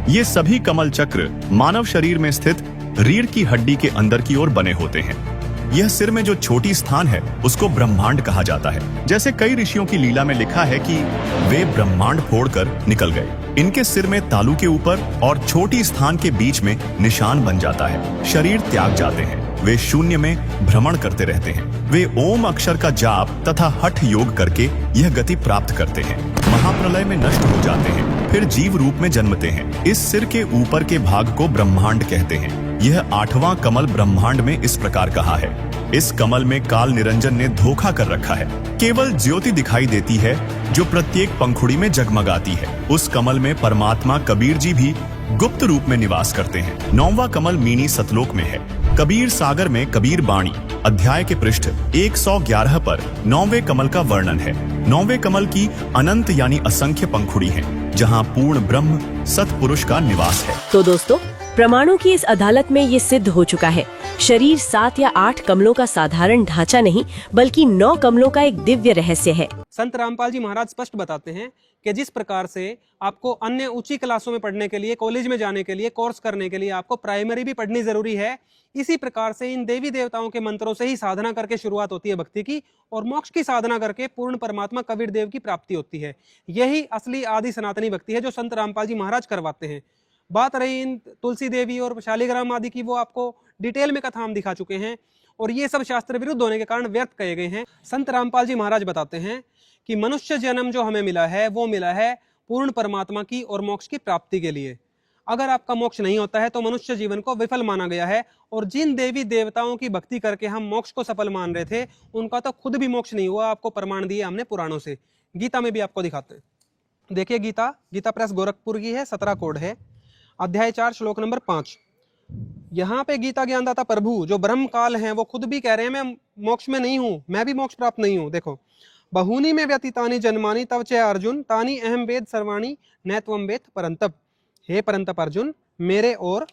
ये सभी कमल चक्र मानव शरीर में स्थित रीढ़ की हड्डी के अंदर की ओर बने होते हैं। यह सिर में जो छोटी स्थान है, उसको ब्रह्मांड कहा जाता है। जैसे कई ऋषियों की लीला में लिखा है कि वे ब्रह्मांड फोड़कर निकल गए। इनके सिर में तालू के ऊपर और छोटी स्थान के बीच में निशान बन जाता है। शरीर त्याग जाते हैं। वे शून्य में भ्रमण करते रहते हैं। वे ओम अक्षर का जाप तथा हठ योग करके यह गति प्राप्त करते हैं। महाप्रलय में नष्ट हो जाते हैं, फिर जीव रूप में जन्मते हैं। इस सिर के ऊपर के भाग को ब्रह्मांड कहते हैं। यह 8वां कमल ब्रह्मांड में इस प्रकार कहा है। इस कमल में काल निरंजन ने धोखा कर रखा है। केवल ज्योति दिखाई देती है, जो प्रत्येक पंखुड़ी में जगमगाती है। उस कमल में परमात्मा कबीर जी भी गुप्त रूप में निवास करते हैं। 9वां कमल मीनी सतलोक में है। कबीर सागर में कबीर वाणी अध्याय के पृष्ठ 111 पर 9वें कमल का वर्णन है। 9वें कमल की अनंत यानी असंख्य पंखुड़ी हैं, जहां पूर्ण ब्रह्म सतपुरुष का निवास है। तो दोस्तों, प्रमाणों की इस अदालत में ये सिद्ध हो चुका है, शरीर 7 या 8 कमलों का साधारण ढांचा नहीं, बल्कि 9 कमलों का एक दिव्य रहस्य है। संत रामपाल जी महाराज स्पष्ट बताते हैं कि जिस प्रकार से आपको अन्य ऊंची क्लासों में पढ़ने के लिए, कॉलेज में जाने के लिए, कोर्स करने के लिए आपको प्राइमरी भी पढ़नी जरूरी है, इसी प्रकार से इन देवी देवताओं के मंत्रों से ही साधना करके शुरुआत होती है भक्ति की, और मोक्ष की साधना करके पूर्ण परमात्मा कबीर देव की प्राप्ति होती है। यही असली आदि सनातनी भक्ति है जो संत रामपाल जी महाराज करवाते हैं। बात रही इन तुलसी देवी और शालिग्राम आदि की, वो आपको डिटेल में कथा हम दिखा चुके हैं, और ये सब शास्त्र विरुद्ध होने के कारण व्यर्थ कहे गए हैं। संत रामपाल जी महाराज बताते हैं कि मनुष्य जन्म जो हमें मिला है वो मिला है पूर्ण परमात्मा की और मोक्ष की प्राप्ति के लिए। अगर आपका मोक्ष नहीं होता है तो मनुष्य जीवन को विफल माना गया है, और जिन देवी देवताओं की भक्ति करके हम मोक्ष को सफल मान रहे थे उनका तो खुद भी मोक्ष नहीं हुआ। आपको प्रमाण दिए हमने पुराणों से, गीता में भी आपको दिखाते हैं। देखिए गीता प्रेस गोरखपुर की है, 17 कोड है, अध्याय 4 श्लोक नंबर 5। यहाँ पे गीता ज्ञानदाता प्रभु जो ब्रह्म काल हैं वो खुद भी कह रहे हैं मैं मोक्ष में नहीं हूं, मैं भी मोक्ष प्राप्त नहीं हूं। देखो, बहुनी में व्यतीतानि जन्मानि तव च अर्जुन तानि अहम वेद सर्वाणि न त्वम वेद परंतप। हे परंतप अर्जुन, मेरे और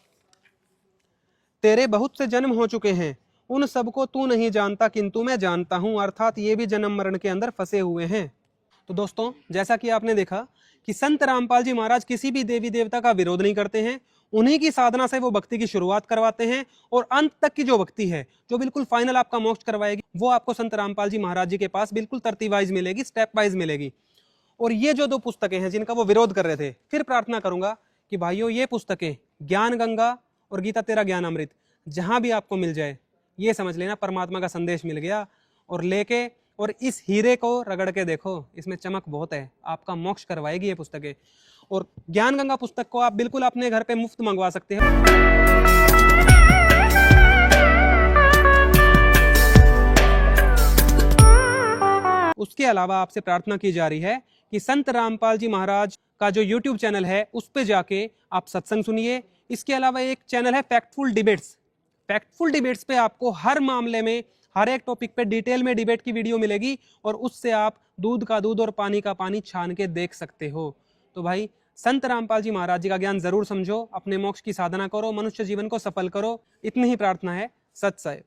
तेरे बहुत से जन्म हो चुके हैं, उन सबको तू नहीं जानता किंतु मैं जानता हूं, अर्थात ये भी जन्म मरण के अंदर फंसे हुए हैं। तो दोस्तों, जैसा कि आपने देखा कि संत रामपाल जी महाराज किसी भी देवी देवता का विरोध नहीं करते हैं, उन्हीं की साधना से वो भक्ति की शुरुआत करवाते हैं, और अंत तक की जो भक्ति है जो बिल्कुल फाइनल आपका मोक्ष करवाएगी वो आपको संत रामपाल जी महाराज जी के पास बिल्कुल तरतीब वाइज मिलेगी, स्टेप वाइज मिलेगी। और ये जो 2 पुस्तकें हैं जिनका वो विरोध कर रहे थे, फिर प्रार्थना करूंगा कि भाइयों ये पुस्तकें ज्ञान गंगा और गीता तेरा ज्ञान अमृत जहां भी आपको मिल जाए, ये समझ लेना परमात्मा का संदेश मिल गया, और लेके और इस हीरे को रगड़ के देखो, इसमें चमक बहुत है, आपका मोक्ष करवाएगी ये पुस्तकें। और ज्ञान गंगा पुस्तक को आप बिल्कुल अपने घर पे मुफ्त मंगवा सकते हैं। उसके अलावा आपसे प्रार्थना की जा रही है कि संत रामपाल जी महाराज का जो YouTube चैनल है उस पे जाके आप सत्संग सुनिए। इसके अलावा एक चैनल है फैक्टफुल डिबेट्स। फैक्टफुल डिबेट्स पे आपको हर मामले में, हर एक टॉपिक पे डिटेल में डिबेट की वीडियो मिलेगी, और उससे आप दूध का दूध और पानी का पानी छान के देख सकते हो। तो भाई, संत रामपाल जी महाराज जी का ज्ञान जरूर समझो, अपने मोक्ष की साधना करो, मनुष्य जीवन को सफल करो, इतनी ही प्रार्थना है। सत साहिब।